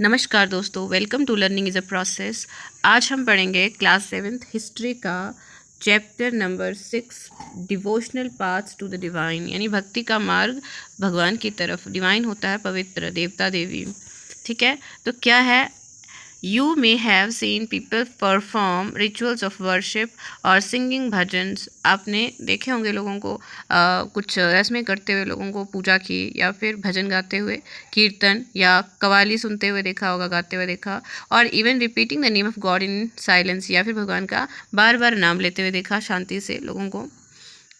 नमस्कार दोस्तों, welcome to learning is a process. आज हम पढ़ेंगे क्लास 7th हिस्ट्री का chapter number 6 devotional paths to the divine, यानी भक्ति का मार्ग भगवान की तरफ। डिवाइन होता है पवित्र, देवता देवी। ठीक है, तो क्या है? You may have seen people perform rituals of worship और सिंगिंग भजन्स। आपने देखे होंगे लोगों को कुछ रस्में करते हुए, लोगों को पूजा की, या फिर भजन गाते हुए, कीर्तन या कवाली सुनते हुए देखा होगा, गाते हुए देखा। और even repeating the name of God in silence, या फिर भगवान का बार बार नाम लेते हुए देखा शांति से लोगों को।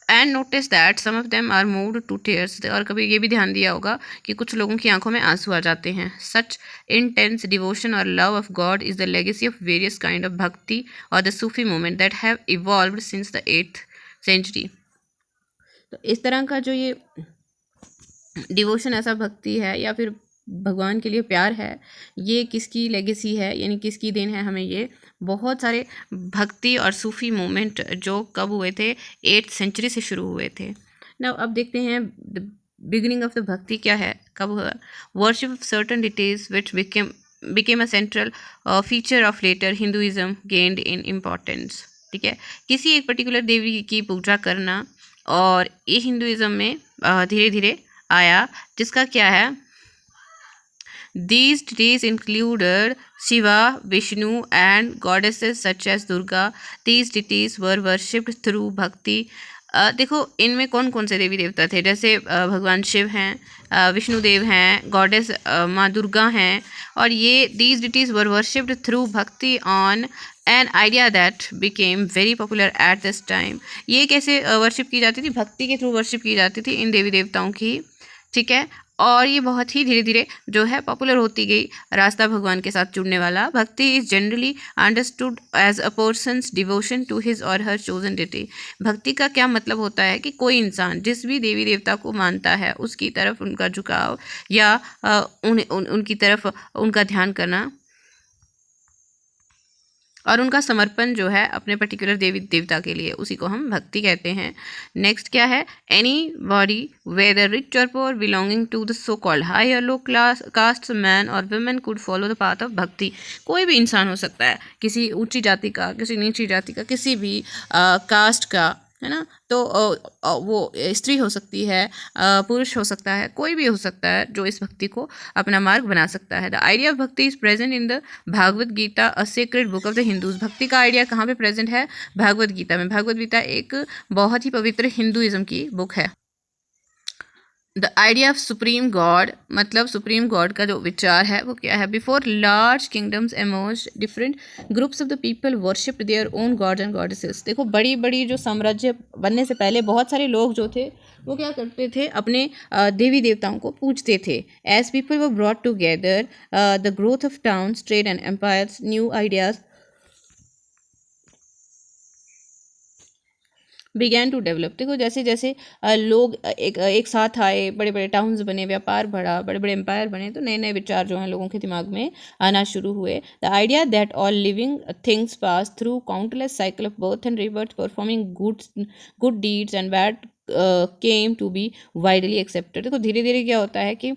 And notice that some of them are moved to tears, और कभी ये भी ध्यान दिया होगा कि कुछ लोगों की आंखों में आंसू आ जाते हैं। सच इंटेंस डिवोशन और love of God is the legacy of various kind of bhakti और the Sufi movement that have evolved since the 8th century. तो इस तरह का जो ये डिवोशन, ऐसा भक्ति है या फिर भगवान के लिए प्यार है, ये किसकी लेगेसी है, यानी किसकी देन है हमें? ये बहुत सारे भक्ति और सूफी मूवमेंट जो कब हुए थे, 8th सेंचुरी से शुरू हुए थे ना। अब देखते हैं बिगिनिंग ऑफ द भक्ति क्या है, कब हुआ। Worship of certain details which became a central feature of later Hinduism gained in importance. ठीक है, किसी एक पर्टिकुलर देवी की पूजा करना, और ये हिंदुइज्म में धीरे धीरे आया, जिसका क्या है, these deities included Shiva, Vishnu and goddesses such as Durga. These deities were worshipped through bhakti. देखो इनमें कौन कौन से देवी देवता थे, जैसे भगवान शिव हैं, विष्णुदेव हैं, गॉडेस माँ दुर्गा हैं, और ये these deities were worshipped through bhakti on an idea that became very popular at this time. ये कैसे वर्शिप की जाती थी? भक्ति के थ्रू वर्शिप की जाती थी इन देवी देवताओं की। ठीक है, और ये बहुत ही धीरे धीरे जो है पॉपुलर होती गई। रास्ता भगवान के साथ जुड़ने वाला। Bhakti is generally understood as a person's devotion to his or her chosen dt. भक्ति का क्या मतलब होता है कि कोई इंसान जिस भी देवी देवता को मानता है, उसकी तरफ उनका झुकाव या उनकी तरफ उनका ध्यान करना और उनका समर्पण जो है अपने पर्टिकुलर देवी देवता के लिए, उसी को हम भक्ति कहते हैं। नेक्स्ट क्या है? Any body whether rich or poor belonging to the so called high or low class caste man or women could follow the path of bhakti. कोई भी इंसान हो सकता है, किसी ऊंची जाति का, किसी नीची जाति का, किसी भी कास्ट का, है ना। तो वो स्त्री हो सकती है, पुरुष हो सकता है, कोई भी हो सकता है जो इस भक्ति को अपना मार्ग बना सकता है। The idea of bhakti is present in the Bhagavad Gita, a sacred book of the Hindus. भक्ति का आइडिया कहाँ पे प्रेजेंट है? भागवत गीता में। भागवत गीता एक बहुत ही पवित्र हिंदुइज्म की बुक है। The idea of supreme God, मतलब सुप्रीम गॉड का जो विचार है वो क्या है? Before large kingdoms emerge different groups of the people worshipped their own gods and goddesses. देखो बड़ी बड़ी जो साम्राज्य बनने से पहले बहुत सारे लोग जो थे वो क्या करते थे? अपने देवी देवताओं को पूजते थे। As people were brought together, the growth of towns, trade and empires, new ideas began to develop. देखो जैसे जैसे लोग एक साथ आए, बड़े बड़े टाउन्स बने, व्यापार बढ़ा, बड़े बड़े एम्पायर बने, तो नए नए विचार जो हैं लोगों के दिमाग में आना शुरू हुए। The idea that all living things pass through countless cycle of birth and rebirth, performing good deeds and bad came to be widely accepted. देखो धीरे धीरे क्या होता है कि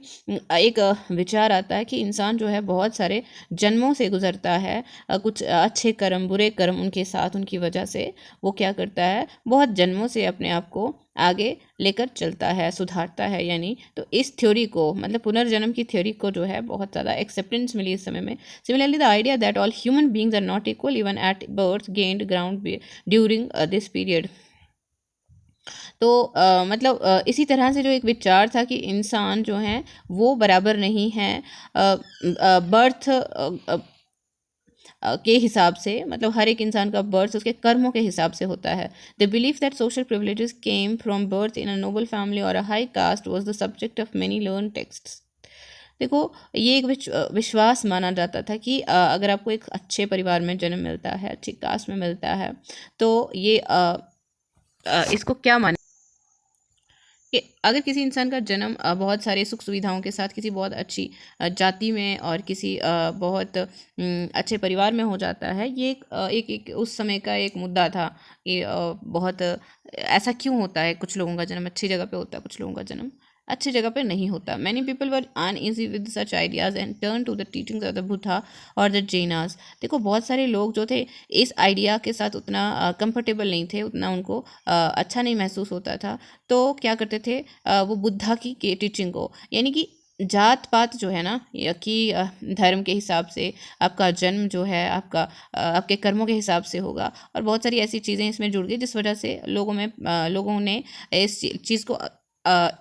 एक विचार आता है कि इंसान जो है बहुत सारे जन्मों से गुजरता है, कुछ अच्छे कर्म, बुरे कर्म उनके साथ, उनकी वजह से वो क्या करता है, बहुत जन्मों से अपने आप को आगे लेकर चलता है, सुधारता है। यानी तो इस थ्योरी को, मतलब पुनर्जन्म की थ्योरी को जो है बहुत ज़्यादा एक्सेप्टेंस मिली इस समय में। Similarly the idea that all human beings are not equal even at birth gained ground during this period. तो मतलब इसी तरह से जो एक विचार था कि इंसान जो हैं वो बराबर नहीं है बर्थ के हिसाब से, मतलब हर एक इंसान का बर्थ उसके कर्मों के हिसाब से होता है। The belief that social privileges came from birth in a noble family or a high caste was the subject of many learned texts. देखो ये एक विश्वास माना जाता था कि अगर आपको एक अच्छे परिवार में जन्म मिलता है, अच्छी कास्ट में मिलता है, तो ये इसको क्या माने कि अगर किसी इंसान का जन्म बहुत सारे सुख सुविधाओं के साथ किसी बहुत अच्छी जाति में और किसी बहुत अच्छे परिवार में हो जाता है, ये एक उस समय का एक मुद्दा था कि बहुत ऐसा क्यों होता है, कुछ लोगों का जन्म अच्छी जगह पे होता है, कुछ लोगों का जन्म अच्छी जगह पर नहीं होता। Many people were uneasy with such ideas and turn to the teachings of the Buddha और द जैनास। देखो बहुत सारे लोग जो थे इस आइडिया के साथ उतना कंफर्टेबल नहीं थे, उतना उनको अच्छा नहीं महसूस होता था, तो क्या करते थे वो बुद्धा की टीचिंग को, यानी कि जात पात जो है ना कि धर्म के हिसाब से आपका जन्म जो है आपका आपके कर्मों के हिसाब से होगा, और बहुत सारी ऐसी चीज़ें इसमें जुड़ गई जिस वजह से लोगों ने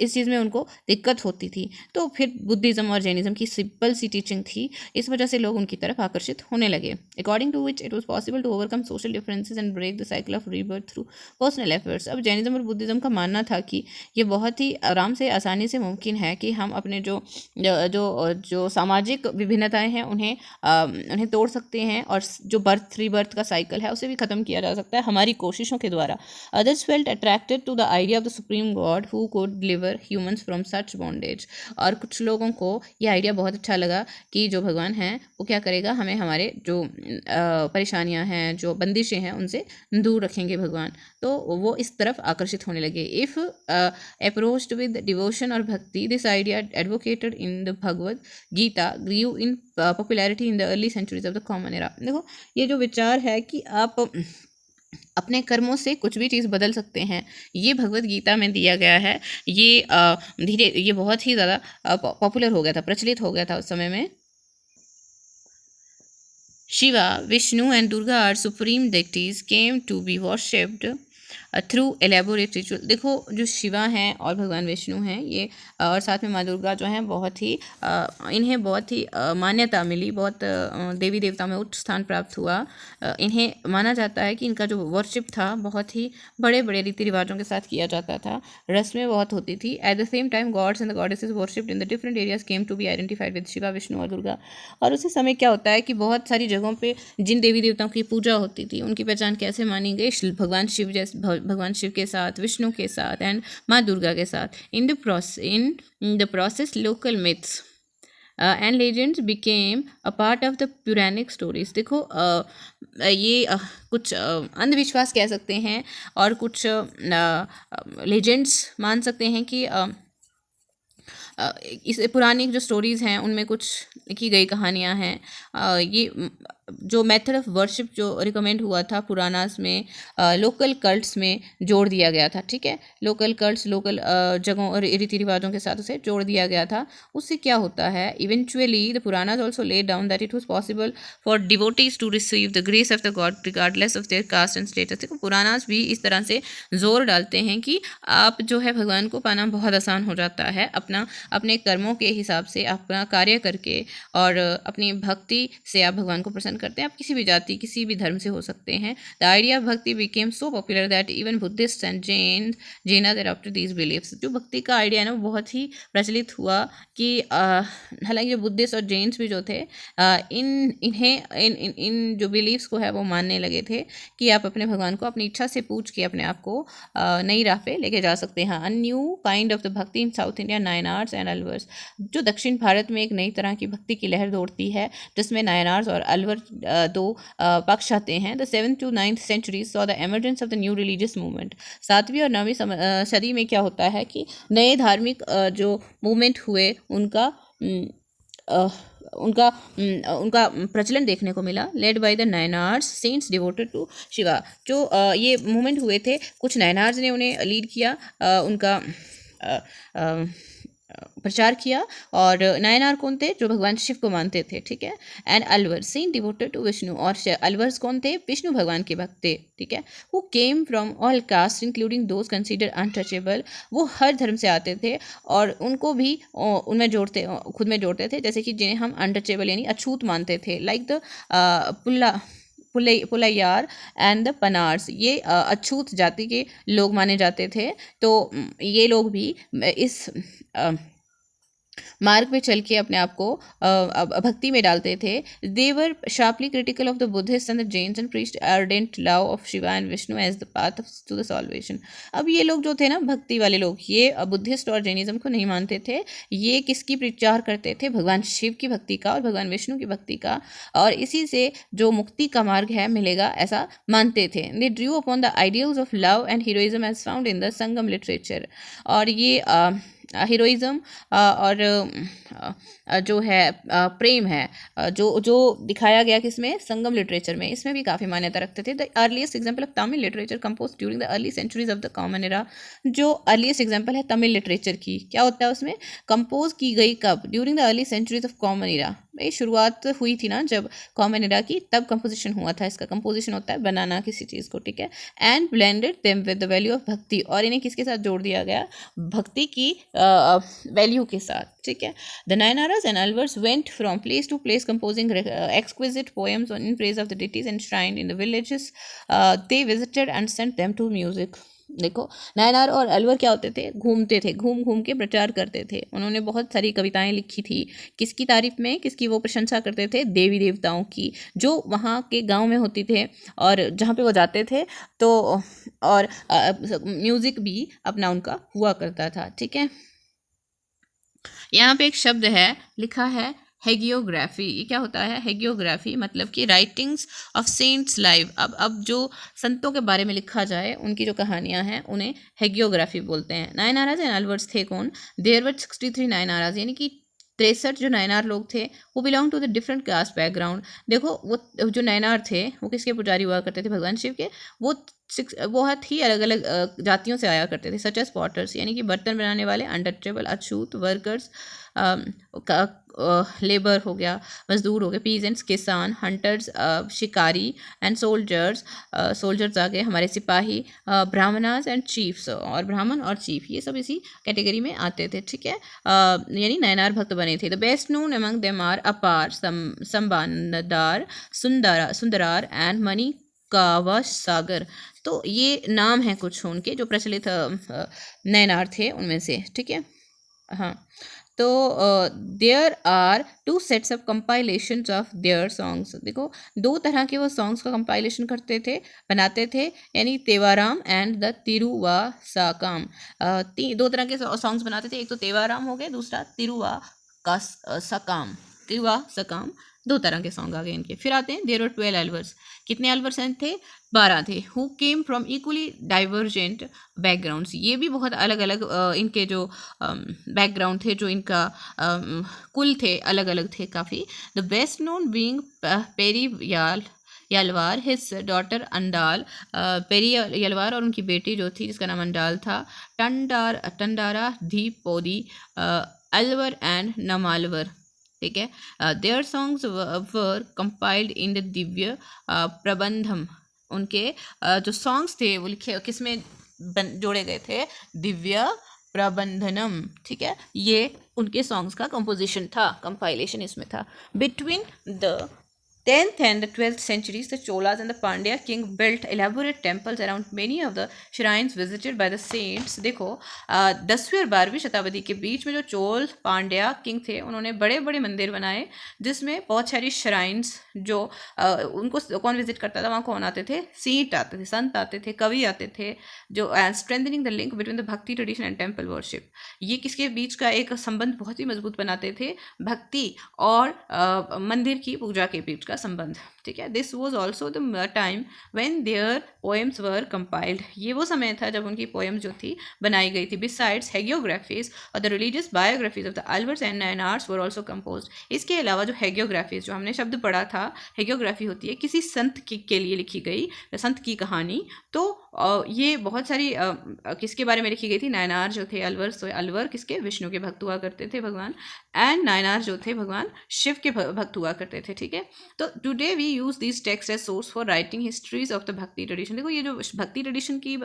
इस चीज़ में उनको दिक्कत होती थी। तो फिर बुद्धिज़्म और जैनिज़्म की सिंपल सी टीचिंग थी, इस वजह से लोग उनकी तरफ आकर्षित होने लगे। According to which it was possible to overcome social differences and break the cycle of rebirth through personal efforts. अब जैनिज़्म और बुद्धिज़्म का मानना था कि ये बहुत ही आराम से आसानी से मुमकिन है कि हम अपने जो जो जो सामाजिक विभिन्नताएं हैं उन्हें तोड़ सकते हैं, और जो बर्थ रीबर्थ का साइकिल है उसे भी ख़त्म किया जा सकता है हमारी कोशिशों के द्वारा। Others felt attracted to the idea of the supreme god who could deliver humans from such bondage. और कुछ लोगों को ये आइडिया बहुत अच्छा लगा कि जो भगवान हैं वो क्या करेगा, हमें हमारे जो परेशानियां हैं, जो बंदिशें हैं, उनसे दूर रखेंगे भगवान। तो वो इस तरफ आकर्षित होने लगे। इफ़ अप्रोच्ड विद डिवोशन और bhakti, this idea advocated in the Bhagavad Gita grew in popularity in the early centuries of the common era. देखो ये जो विचार है कि आप अपने कर्मों से कुछ भी चीज़ बदल सकते हैं, ये भगवत गीता में दिया गया है। ये बहुत ही ज़्यादा पॉपुलर हो गया था, प्रचलित हो गया था उस समय में। Shiva, Vishnu and Durga are supreme deities came to be worshipped through elaborate ritual. देखो जो शिवा हैं और भगवान विष्णु हैं ये और साथ में माँ दुर्गा जो हैं बहुत ही इन्हें बहुत ही मान्यता मिली, बहुत देवी देवता में उच्च स्थान प्राप्त हुआ। इन्हें माना जाता है कि इनका जो वर्शिप था बहुत ही बड़े बड़े रीति रिवाजों के साथ किया जाता था, रस्में बहुत होती थी। At the same time gods and the goddesses worshipped in the different areas came to be identified with Shiva, Vishnu और दुर्गा। और उसी समय क्या होता है कि बहुत सारी जगहों पे जिन देवी देवताओं की पूजा होती थी उनकी पहचान कैसे मानी गई, भगवान शिव के साथ, विष्णु के साथ एंड माँ दुर्गा के साथ। In the process local myths and legends became a part of the Puranic stories. देखो ये कुछ अंधविश्वास कह सकते हैं और कुछ लेजेंड्स मान सकते हैं कि इस पुरानी जो स्टोरीज़ हैं उनमें कुछ लिखी गई कहानियाँ हैं। ये जो मेथड ऑफ वर्शिप जो रिकमेंड हुआ था पुरानास में लोकल कल्ट्स में जोड़ दिया गया था। ठीक है, लोकल कल्ट्स लोकल जगहों और रीति रिवाजों के साथ उसे जोड़ दिया गया था। उससे क्या होता है, eventually the Puranas also laid down that it was possible for devotees to receive the grace of the god regardless of their caste and status. देखो पुरानास भी इस तरह से जोर डालते हैं कि आप जो है भगवान को पाना बहुत आसान हो जाता है, अपने कर्मों के हिसाब से अपना कार्य करके और अपनी भक्ति से आप भगवान को प्रसन्न करते हैं। आप किसी भी जाति किसी भी धर्म से हो सकते हैं। The idea of bhakti became so popular that even Buddhist and Jain adopted these beliefs. जो भक्ति का आइडिया है ना वो बहुत ही प्रचलित हुआ कि हालांकि जो बुद्धिस्ट और जैन्स भी जो थे इन जो बिलीव्स को है वो मानने लगे थे कि आप अपने भगवान को अपनी इच्छा से पूछ के अपने आप को नई राह पे लेके जा सकते हैं। A new kind of the भक्ति इन साउथ इंडिया, नायनार्स एंड अलवर्स। जो दक्षिण भारत में एक नई तरह की भक्ति की लहर दौड़ती है जिसमें नायनार्स और अलवर दो पक्ष आते हैं। The 7th to 9th centuries saw the emergence of the new religious movement। 7वीं और 9वीं सदी में क्या होता है कि नए धार्मिक जो मूवमेंट हुए उनका उनका प्रचलन देखने को मिला। Led by the Nayanars, saints devoted to Shiva. जो ये मूवमेंट हुए थे, कुछ नायनार्स ने उन्हें लीड किया, उनका प्रचार किया। और नायनार कौन थे, जो भगवान शिव को मानते थे। ठीक है, and Alvar, saint devoted to Vishnu. और अलवर्स कौन थे, विष्णु भगवान के भक्त थे। ठीक है, who came from all cast including those consider untouchable. वो हर धर्म से आते थे और उनको भी उनमें खुद में जोड़ते थे, जैसे कि जिन्हें हम अनटचेबल यानी अछूत मानते थे। लाइक द पुलैयार एंड द पनार्स, ये अछूत जाति के लोग माने जाते थे। तो ये लोग भी इस मार्ग पे चल के अपने आप को भक्ति में डालते थे। They were sharply critical of the Buddhist and the Jains and preached ardent love of Shiva and Vishnu as the path to the salvation. अब ये लोग जो थे ना, भक्ति वाले लोग, ये बुद्धिस्ट और जैनिज्म को नहीं मानते थे। ये किसकी प्रचार करते थे, भगवान शिव की भक्ति का और भगवान विष्णु की भक्ति का, और इसी से जो मुक्ति का मार्ग है मिलेगा ऐसा मानते थे। They drew upon the ideals of love and heroism as found in the Sangam literature. और ये हीरोइज्म और जो है प्रेम है, जो जो दिखाया गया किसमें, संगम लिटरेचर में, इसमें भी काफ़ी मान्यता रखते थे। The earliest example of Tamil literature compose during the early centuries of the common era, जो अर्लीस्ट एग्जाम्पल है तमिल लिटरेचर की, क्या होता है उसमें, कंपोज की गई कब, during the early centuries of common era, भाई शुरुआत हुई थी ना जब कॉमन एरा की, तब कंपोजिशन हुआ था। इसका कंपोजिशन होता है बनाना किसी चीज़ को, ठीक है। And blended them with the value of bhakti, और इन्हें किसके साथ जोड़ दिया गया, भक्ति की वैल्यू के साथ, ठीक है। The Nayanars and Alvars went from place to place composing exquisite poems in praise of the deities enshrined in the villages they visited and sent them to music। देखो, नायनार और अलवर क्या होते थे, घूमते थे, घूम घूम के प्रचार करते थे। उन्होंने बहुत सारी कविताएं लिखी थी, किसकी तारीफ में, किसकी वो प्रशंसा करते थे, देवी देवताओं की, जो वहाँ के गांव में होती थे और जहाँ पे वो जाते थे तो, और म्यूज़िक भी अपना उनका हुआ करता था, ठीक है। यहाँ पे एक शब्द है, लिखा है हेगियोग्राफी। ये क्या होता है, हेगियोग्राफी मतलब कि राइटिंग्स ऑफ सेंट्स लाइव। अब जो संतों के बारे में लिखा जाए, उनकी जो कहानियाँ हैं, उन्हें हेगियोग्राफी बोलते हैं। नायनाराज एंड अलवर्स थे कौन, देयर वर 63 नायनाराज, यानी कि 63 जो नायनार लोग थे, वो belong to the different caste background. देखो, वो जो नायनार थे वो किसके पुजारी हुआ करते थे, भगवान शिव के। वो बहुत ही अलग अलग जातियों से आया करते थे, सच एज पॉटर्स, यानी कि बर्तन बनाने वाले, अनटचेबल, अछूत, वर्कर्स, लेबर हो गया, मजदूर हो गए, पीजेंट्स किसान, हंटर्स शिकारी, एंड सोल्जर्स, सोल्जर्स आ गए हमारे सिपाही, ब्राह्मणास एंड चीफ्स, और ब्राह्मण और चीफ, ये सब इसी कैटेगरी में आते थे, ठीक है। यानी नयनार भक्त बने थे। The best known among them are Appar, Sambandar, सुंदरार and मणि कावा सागर। तो ये नाम हैं कुछ उनके जो प्रचलित नयनार थे उनमें से, ठीक है। हाँ, तो there are 2 sets of compilations of their songs. देखो, 2 तरह के वो सॉन्ग्स का कंपाइलेशन करते थे, बनाते थे, यानी तेवाराम एंड द तिरुवासाकाम। 2 तरह के सॉन्ग्स बनाते थे, एक तो तेवाराम हो गए, दूसरा तिरुवा का सकाम, तिरुवा सकाम, 2 तरह के सॉन्ग आ गए इनके। फिर आते हैं देयर वर 12 एल्वर्स। कितने एल्वर्स थे, 12 थे। Who came from equally divergent backgrounds, ये भी बहुत अलग अलग इनके जो बैकग्राउंड थे, जो इनका कुल थे, अलग अलग थे काफ़ी। The best known being Periyalvar, his daughter Andal, Periyalvar और उनकी बेटी जो थी जिसका नाम अंडाल था, Tondaradippodi, Alvar and Nammalvar, ठीक है। Their songs were compiled in the Divya Prabandham. उनके जो सॉन्ग्स थे वो लिखे किसमें जोड़े गए थे, दिव्य प्रबंधनम, ठीक है। ये उनके सॉन्ग्स का कंपोजिशन था, कंपाइलेशन इसमें था। Between the 10th and the 12th centuries, the Cholas and the Pandya king built elaborate temples around many of the shrines visited by the saints। देखो, 10वीं और 12वीं शताब्दी के बीच में जो चोल पांड्या किंग थे, उन्होंने बड़े बड़े मंदिर बनाए जिसमें बहुत सारी श्राइन्स, जो उनको कौन विजिट करता था, वहाँ कौन आते थे, सेंट आते थे, संत आते थे, कवि आते थे, जो strengthening the link between the bhakti tradition and temple worship. ये किसके बीच का एक संबंध बहुत ही मजबूत बनाते थे, भक्ति और मंदिर की पूजा के बीच का संबंध, ठीक है। This was also the time when their poems were compiled. ये वो समय था जब उनकी पोएम्स जो थी बनाई गई थी। Besides hagiographies or the religious biographies of the Alvars and Nayanars were also compose. इसके अलावा जो हेगियोग्राफीज, जो हमने शब्द पढ़ा था, हेगियोग्राफी होती है किसी संत के लिए लिखी गई, संत की कहानी। तो ये बहुत सारी किसके बारे में लिखी गई थी, नायनार जो थे, अलवर किसके, विष्णु के भक्त हुआ करते थे भगवान, एंड नायनार जो थे भगवान शिव के भक्त हुआ करते थे, ठीक है। तो today we use this text as source for writing histories of the bhakti tradition. देखो, ये जो भक्ति ट्रेडिशन की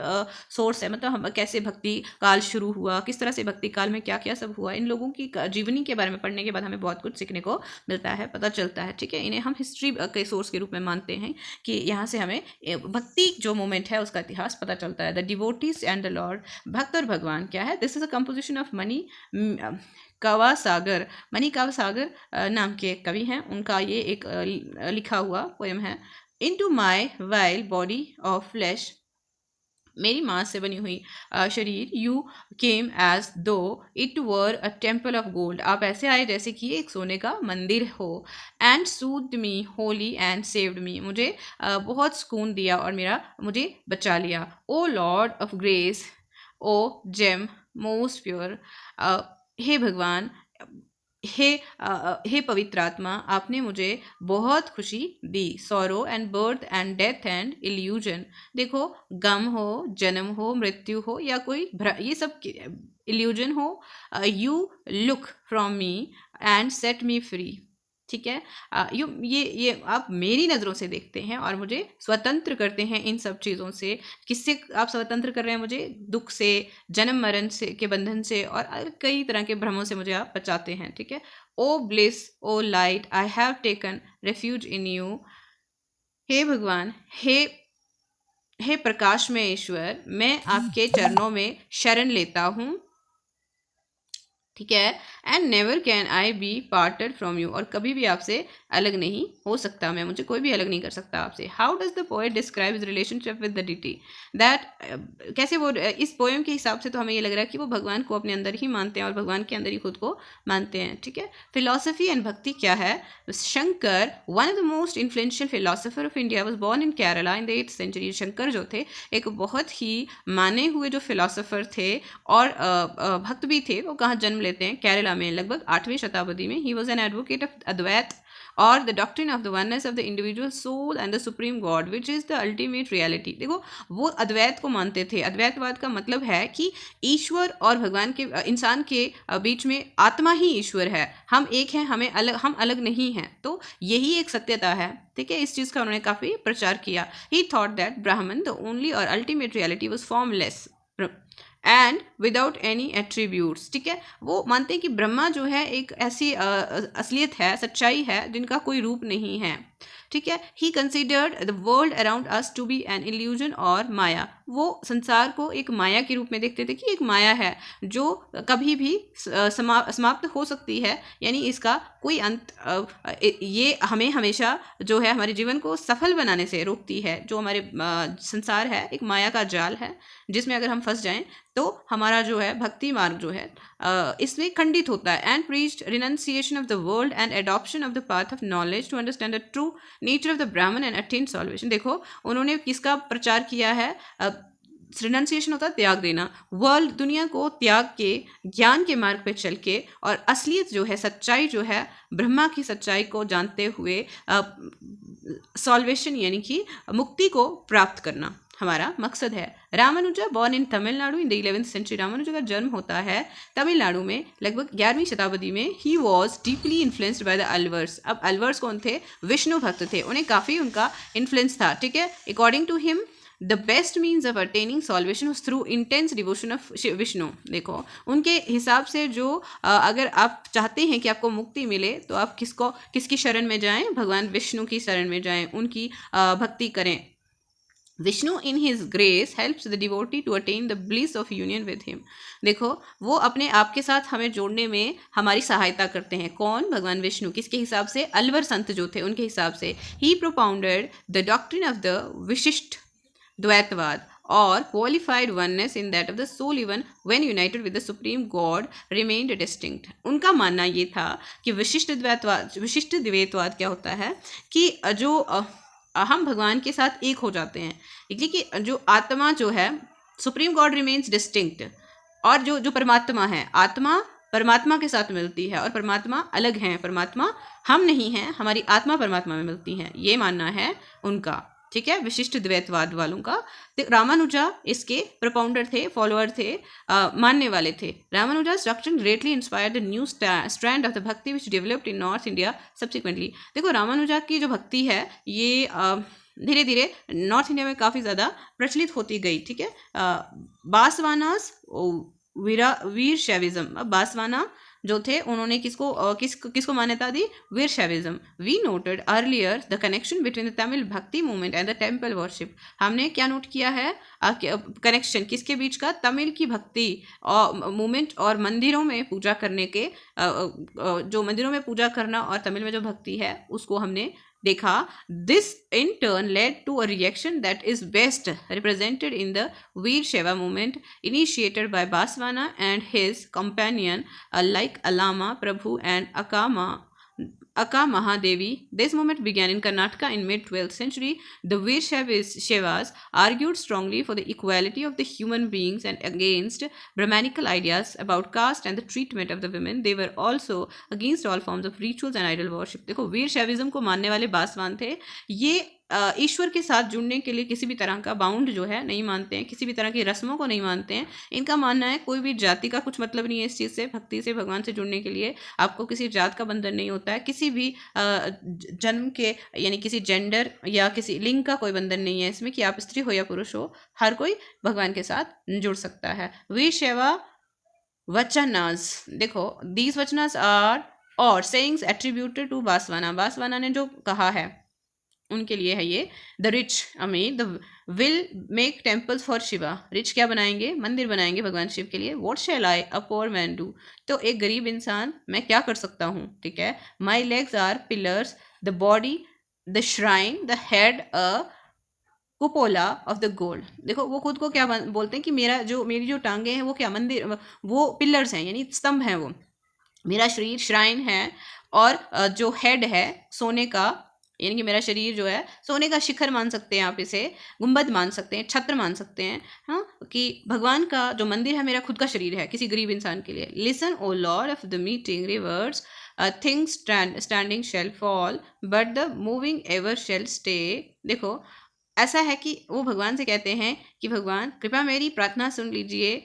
सोर्स है, मतलब हम कैसे भक्ति काल शुरू हुआ, किस तरह से भक्ति काल में क्या क्या सब हुआ, इन लोगों की जीवनी के बारे में पढ़ने के बाद हमें बहुत कुछ सीखने को मिलता है, पता चलता है, ठीक है। इन्हें हम हिस्ट्री के सोर्स के रूप में मानते हैं कि यहाँ से हमें भक्ति जो मोमेंट है उसका इतिहास पता चलता है। The devotees and the lord, भक्त और भगवान क्या है, this is a composition of Manikkavasagar. मणि कावा सागर नाम के कवि हैं, उनका ये एक लिखा हुआ पोएम है। Into my while body of flash, मेरी मांस से बनी हुई शरीर, यू केम एज दो it were a temple of gold, आप ऐसे आए जैसे कि एक सोने का मंदिर हो। And soothed me wholly and saved me, मुझे बहुत सुकून दिया और मुझे बचा लिया। O lord of grace, O gem most pure. हे भगवान, हे पवित्र आत्मा, आपने मुझे बहुत खुशी दी। Sorrow and birth and death and illusion. देखो, गम हो, जन्म हो, मृत्यु हो, या कोई ये सब इल्यूजन हो, you look from me and set me free. ठीक है, ये आप मेरी नज़रों से देखते हैं और मुझे स्वतंत्र करते हैं इन सब चीज़ों से। किससे आप स्वतंत्र कर रहे हैं मुझे? दुख से, जन्म मरण से के बंधन से, और कई तरह के भ्रमों से मुझे आप बचाते हैं। ठीक है। O bliss, O light, I have taken refuge in you. हे भगवान, हे प्रकाश में ईश्वर, मैं आपके चरणों में शरण लेता हूँ। ठीक है। And never can I be parted from you, और कभी भी आपसे अलग नहीं हो सकता मैं, मुझे कोई भी अलग नहीं कर सकता आपसे। How does the poet describe his relationship with the deity that, कैसे वो इस पोएम के हिसाब से तो हमें ये लग रहा है कि वो भगवान को अपने अंदर ही मानते हैं और भगवान के अंदर ही खुद को मानते हैं। ठीक है। फिलोसफी एंड भक्ति क्या है? Shankara, one of the most influential philosopher of India, was born in Kerala in the 8th century. Shankara जो थे एक बहुत ही माने हुए जो फिलोसफर थे और भक्त भी थे, वो कहाँ जन्म लेते हैं? केरला में, लगभग 8वीं शताब्दी में। He was an advocate of Advaita or the doctrine of the oneness of the individual soul and the supreme god which is the ultimate reality. देखो, वो अद्वैत को मानते थे। अद्वैतवाद का मतलब है कि ईश्वर और भगवान के, इंसान के बीच में आत्मा ही ईश्वर है। हम एक हैं, हम अलग नहीं हैं। तो यही एक सत्यता है। ठीक है। इस चीज़ का उन्होंने काफ़ी प्रचार किया। ही थॉट दैट ब्राह्मण द ओनली और ultimate reality was formless and without any attributes. ठीक है। वो मानते हैं कि ब्रह्मा जो है एक ऐसी असलियत है, सच्चाई है, जिनका कोई रूप नहीं है। ठीक है। He considered the world around us to be an illusion और माया। वो संसार को एक माया के रूप में देखते थे कि एक माया है जो कभी भी समाप्त हो सकती है, यानी इसका कोई अंत, ये हमें हमेशा जो है हमारे जीवन को सफल बनाने से रोकती है। जो हमारे संसार है एक माया का जाल है, जिसमें अगर हम फंस जाएं तो हमारा जो है भक्ति मार्ग जो है इसमें खंडित होता है। And preached renunciation of the world and adoption of the path of knowledge to understand the true nature of the Brahman and attain salvation. देखो, उन्होंने किसका प्रचार किया है? रिनंसिएशन होता है त्याग देना। वर्ल्ड, दुनिया को त्याग के ज्ञान के मार्ग पे चल के और असलियत जो है, सच्चाई जो है, ब्रह्मा की सच्चाई को जानते हुए सॉल्वेशन यानी कि मुक्ति को प्राप्त करना हमारा मकसद है। Ramanuja born in Tamil Nadu in the 11th century. Ramanuja का जन्म होता है तमिलनाडु में लगभग 11वीं शताब्दी में। He was deeply influenced by the Alvars. अब अलवर्स कौन थे? विष्णु भक्त थे, उन्हें काफ़ी उनका इन्फ्लुएंस था। ठीक है। According to him the best means of attaining salvation through intense devotion of Vishnu. देखो, उनके हिसाब से जो अगर आप चाहते हैं कि आपको मुक्ति मिले तो आप किसकी शरण में जाएं? भगवान विष्णु की शरण में जाएं, उनकी भक्ति करें। Vishnu in his grace helps the devotee to attain the bliss of union with him. देखो, वो अपने आप के साथ हमें जोड़ने में हमारी सहायता करते हैं। कौन? भगवान विष्णु। किसके हिसाब से? अलवर संत जो थे उनके हिसाब से। He propounded the doctrine of the Vishishta Dvaitavada or qualified oneness in that of the soul even when united with the supreme god remained distinct. उनका मानना ये था कि विशिष्ट द्वैतवाद क्या होता है कि जो हम भगवान के साथ एक हो जाते हैं, इसलिए कि जो आत्मा जो है, सुप्रीम गॉड रिमेन्स डिस्टिंक्ट, और जो परमात्मा है, आत्मा परमात्मा के साथ मिलती है और परमात्मा अलग हैं। परमात्मा हम नहीं हैं, हमारी आत्मा परमात्मा में मिलती है। ये मानना है उनका। ठीक है। विशिष्ट द्वैतवाद वालों का। तो रामानुजा इसके प्रपाउंडर थे, फॉलोअर थे, मानने वाले थे। Ramanuja doctrine greatly inspired the new strand of the bhakti which developed in north India subsequently. देखो, रामानुजा की जो भक्ति है ये धीरे धीरे नॉर्थ इंडिया में काफ़ी ज़्यादा प्रचलित होती गई। ठीक है। बासवानास वीर शैविज्म। अब बासवाना जो थे उन्होंने किसको मान्यता दी? Vira Shaivism. We noted earlier the connection between the Tamil bhakti movement and the temple worship. हमने क्या नोट किया है? कनेक्शन किसके बीच का? तमिल की भक्ति मूवमेंट और मंदिरों में पूजा करने के, जो मंदिरों में पूजा करना और तमिल में जो भक्ति है उसको हमने देखा। This in turn led to a reaction that is best represented in the Vira Shaiva movement initiated by Basavanna and his companion like Allama Prabhu and Akka Mahadevi. This movement began in Karnataka in mid-12th century. The Veer-Shaivas argued strongly for the equality of the human beings and against Brahmanical ideas about caste and the treatment of the women. They were also against all forms of rituals and idol worship. देखो वीर शैविज्म को मानने वाले बासवान थे। ये ईश्वर के साथ जुड़ने के लिए किसी भी तरह का बाउंड जो है नहीं मानते हैं, किसी भी तरह की रस्मों को नहीं मानते हैं। इनका मानना है कोई भी जाति का कुछ मतलब नहीं है इस चीज़ से, भक्ति से भगवान से जुड़ने के लिए आपको किसी जात का बंधन नहीं होता है, किसी भी जन्म के यानी किसी जेंडर या किसी लिंग का कोई बंधन नहीं है इसमें कि आप स्त्री हो या पुरुष हो, हर कोई भगवान के साथ जुड़ सकता है। वीर शैवा वचनास, देखो दीज वचनास आर और sayings attributed to Basavanna. Basavanna ने जो कहा है उनके लिए है ये। द रिच अमीर the will make temples for Shiva. Rich क्या बनाएंगे? मंदिर बनाएंगे भगवान शिव के लिए। What shall I a poor man do. तो एक गरीब इंसान मैं क्या कर सकता हूँ, ठीक है। My legs are pillars, the body the shrine, the head a cupola of the gold. देखो वो खुद को क्या बोलते हैं कि मेरी जो टांगे हैं वो क्या मंदिर, वो पिलर्स हैं यानी स्तंभ हैं, वो मेरा शरीर श्राइन है, और जो हेड है सोने का, यानी कि मेरा शरीर जो है सोने का शिखर मान सकते हैं आप इसे, गुंबद मान सकते हैं, छत्र मान सकते हैं, हाँ, कि भगवान का जो मंदिर है मेरा खुद का शरीर है किसी गरीब इंसान के लिए। Listen O lord of the meeting rivers, things standing shall fall but the moving ever shall stay. देखो ऐसा है कि वो भगवान से कहते हैं कि भगवान कृपया मेरी प्रार्थना सुन लीजिए,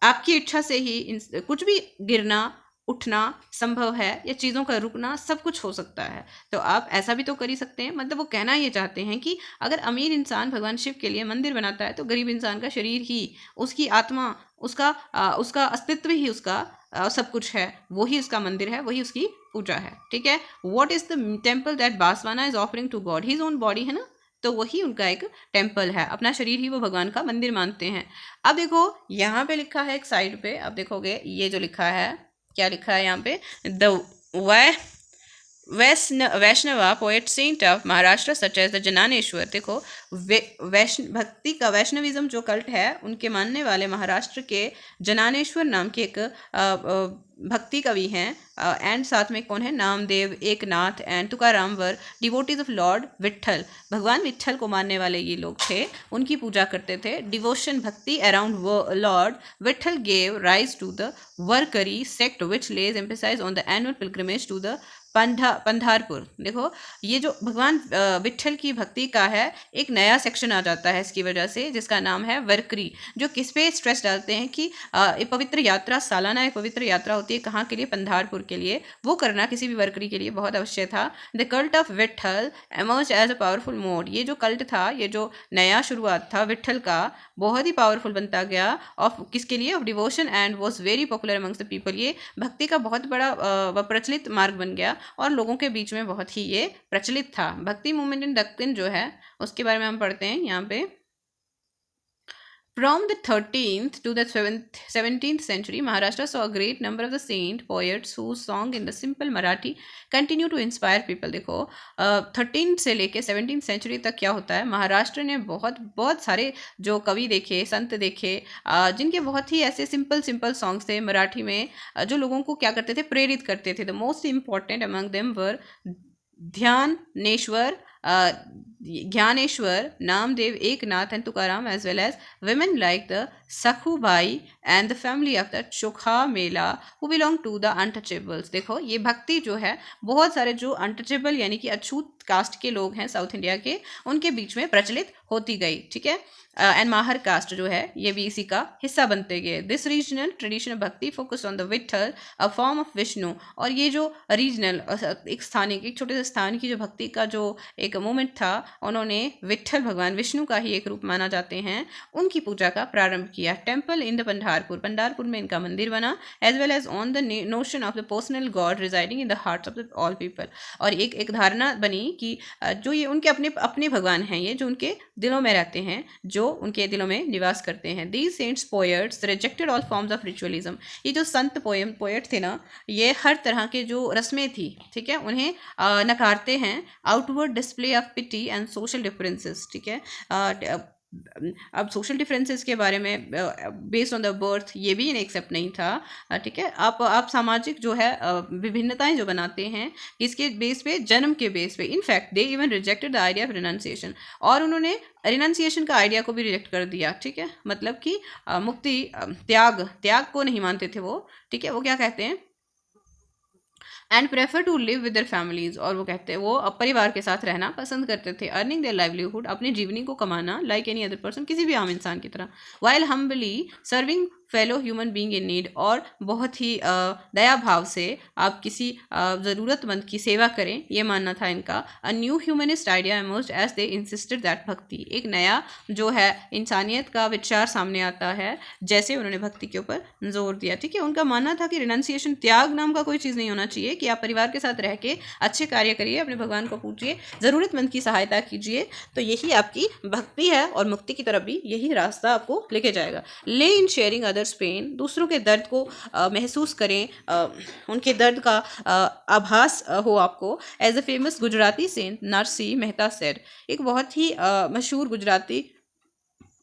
आपकी इच्छा से ही कुछ भी गिरना उठना संभव है, या चीज़ों का रुकना सब कुछ हो सकता है, तो आप ऐसा भी तो कर ही सकते हैं। मतलब वो कहना ये चाहते हैं कि अगर अमीर इंसान भगवान शिव के लिए मंदिर बनाता है तो गरीब इंसान का शरीर ही, उसकी आत्मा, उसका अस्तित्व ही उसका सब कुछ है, वही उसका मंदिर है, वही उसकी पूजा है, ठीक है। What is the temple that Basavanna is offering to god, his own body है ना, तो वही उनका एक टेम्पल है, अपना शरीर ही वो भगवान का मंदिर मानते हैं। अब देखो यहाँ पे लिखा है एक साइड पे, अब देखोगे ये जो लिखा है, क्या लिखा है यहाँ पे, the Vaishnava poet saint of Maharashtra such as the Jnaneshwar. देखो भक्ति का वैष्णविज्म जो कल्ट है उनके मानने वाले महाराष्ट्र के जनानेश्वर नाम के एक भक्ति कवि हैं, एंड साथ में कौन है, Namdev, Eknath and Tukaram were devotees of Lord Vitthal. भगवान विट्ठल को मानने वाले ये लोग थे, उनकी पूजा करते थे। Devotion bhakti around lord Vitthala gave rise to the Warkari sect which lays emphasize on the annual pilgrimage to the Pandharpur. देखो ये जो भगवान विट्ठल की भक्ति का है एक नया सेक्शन आ जाता है इसकी वजह से, जिसका नाम है वरकरी, जो किस पे स्ट्रेस डालते हैं कि एक पवित्र यात्रा, सालाना एक पवित्र यात्रा होती है, कहाँ के लिए, पंधारपुर के लिए, वो करना किसी भी वरकरी के लिए बहुत अवश्य था। The cult of Vitthal emerge as a powerful mode. ये जो कल्ट था, ये जो नया शुरुआत था विट्ठल का, बहुत ही पावरफुल बनता गया ऑफ किसके लिए, of devotion, and was very popular amongst the people. ये भक्ति का बहुत बड़ा प्रचलित मार्ग बन गया और लोगों के बीच में बहुत ही ये प्रचलित था। भक्ति मूवमेंट इन दक्कन जो है उसके बारे में हम पढ़ते हैं यहाँ पे। From the 13th to the 17th century, Maharashtra saw a great number of the saint poets whose song in the simple Marathi continue to inspire people। देखो 13 से लेके 17th सेंचुरी तक क्या होता है, महाराष्ट्र ने बहुत सारे जो कवि देखे, संत देखे, जिनके बहुत ही ऐसे सिंपल सॉन्ग्स थे मराठी में, जो लोगों को क्या करते थे, प्रेरित करते थे। The most important among them were Dnyaneshwar, Namdev, Eknath and Tukaram, as well as women like the Sakhubai and the family of the Chokha Mela who belong to the untouchables। देखो ये भक्ति जो है बहुत सारे जो अनटचेबल यानी कि अछूत कास्ट के लोग हैं साउथ इंडिया के, उनके बीच में प्रचलित होती गई, ठीक है। एंड माहर कास्ट जो है ये भी इसी का हिस्सा बनते गए। दिस रीजनल ट्रेडिशन ऑफ भक्ति focus on the Vitthal a form of Vishnu. और ये जो रीजनल एक स्थानिक, एक छोटे से स्थान की जो भक्ति का जो एक मोमेंट था, उन्होंने विट्ठल भगवान विष्णु का ही एक रूप माना जाते हैं, उनकी पूजा का प्रारंभ किया। टेम्पल इन द पंधारपुर में इनका मंदिर बना, as well as on the notion of the personal god residing in the hearts of the all people. और एक धारणा बनी कि जो ये उनके अपने भगवान हैं, ये जो उनके दिलों में रहते हैं, जो उनके दिलों में निवास करते हैं। These saints poets rejected all forms of ritualism. ये जो संत पोएट थे ना, ये हर तरह के जो रस्में थी, ठीक है, उन्हें नकारते हैं। Outward display of piety and social differences, ठीक है, अब सोशल डिफरेंसेस के बारे में बेस्ड ऑन द बर्थ ये भी इन्हें एक्सेप्ट नहीं था। ठीक है, आप सामाजिक जो है विभिन्नताएं जो बनाते हैं इसके बेस पे, जन्म के बेस पे। In fact they even rejected the idea of renunciation, और उन्होंने रिनाउंसिएशन का आइडिया को भी रिजेक्ट कर दिया। ठीक है, मतलब कि मुक्ति, त्याग को नहीं मानते थे वो। ठीक है, वो क्या कहते हैं, and prefer to live with their families, और वो कहते हैं वो अब परिवार के साथ रहना पसंद करते थे। अर्निंग देयर लाइवलीहुड, अपनी जीवनी को कमाना, लाइक एनी अदर पर्सन, किसी भी आम इंसान की तरह। While humbly serving fellow human being in need, और बहुत ही दया भाव से आप किसी ज़रूरतमंद की सेवा करें, ये मानना था इनका। A new humanist idea emerged as they insisted that bhakti, एक नया जो है इंसानियत का विचार सामने आता है जैसे उन्होंने भक्ति के ऊपर जोर दिया। ठीक है, उनका मानना था कि रिनाउंसिएशन, त्याग नाम का कोई चीज़ नहीं होना चाहिए, कि आप परिवार के साथ रह के अच्छे कार्य करिए, अपने भगवान को पूजिए, ज़रूरतमंद की सहायता कीजिए, तो यही आपकी भक्ति है, और मुक्ति की तरफ भी यही रास्ता आपको लेके जाएगा। ले इन शेयरिंग अदर्स पेन, दूसरों के दर्द को महसूस करें, उनके दर्द का आभास हो आपको। As a famous Gujarati saint Narsinh Mehta said, एक बहुत ही मशहूर गुजराती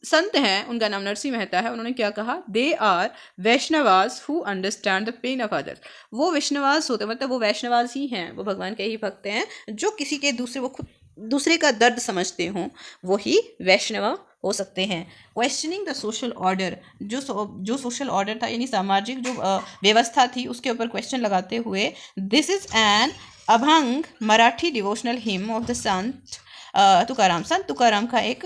संत हैं, उनका नाम नरसिंह मेहता है। उन्होंने क्या कहा, they are Vaishnavas who understand the pain of others, वो वैष्णवास होते, मतलब वो वैष्णवास ही हैं, वो भगवान के ही भक्त हैं, जो किसी के दूसरे, वो खुद दूसरे का दर्द समझते हों, वो ही वैष्णव हो सकते हैं। क्वेश्चनिंग द सोशल ऑर्डर, जो सोशल ऑर्डर था, यानी सामाजिक जो व्यवस्था थी, उसके ऊपर क्वेश्चन लगाते हुए, this is an abhang Marathi devotional him of the संत तुकाराम, संत तुकाराम का एक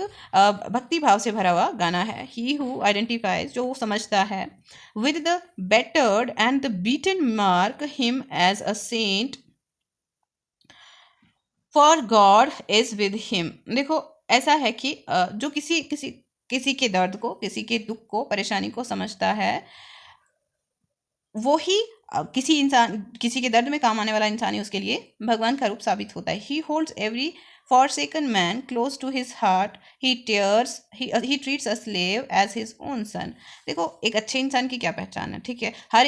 भक्ति भाव से भरा हुआ गाना है। ही हु आइडेंटिफाइज, जो समझता है, with the battered and the beaten mark him as a saint, for god is with him. देखो, ऐसा है कि जो किसी किसी किसी के दर्द को, किसी के दुख को, परेशानी को समझता है, वो ही किसी के दर्द में काम आने वाला इंसान ही उसके लिए भगवान का रूप साबित होता है। ही holds every forsaken man close to his heart, he treats a slave as his own son। देखो, एक अच्छे इंसान की क्या पहचान है? ठीक है, हर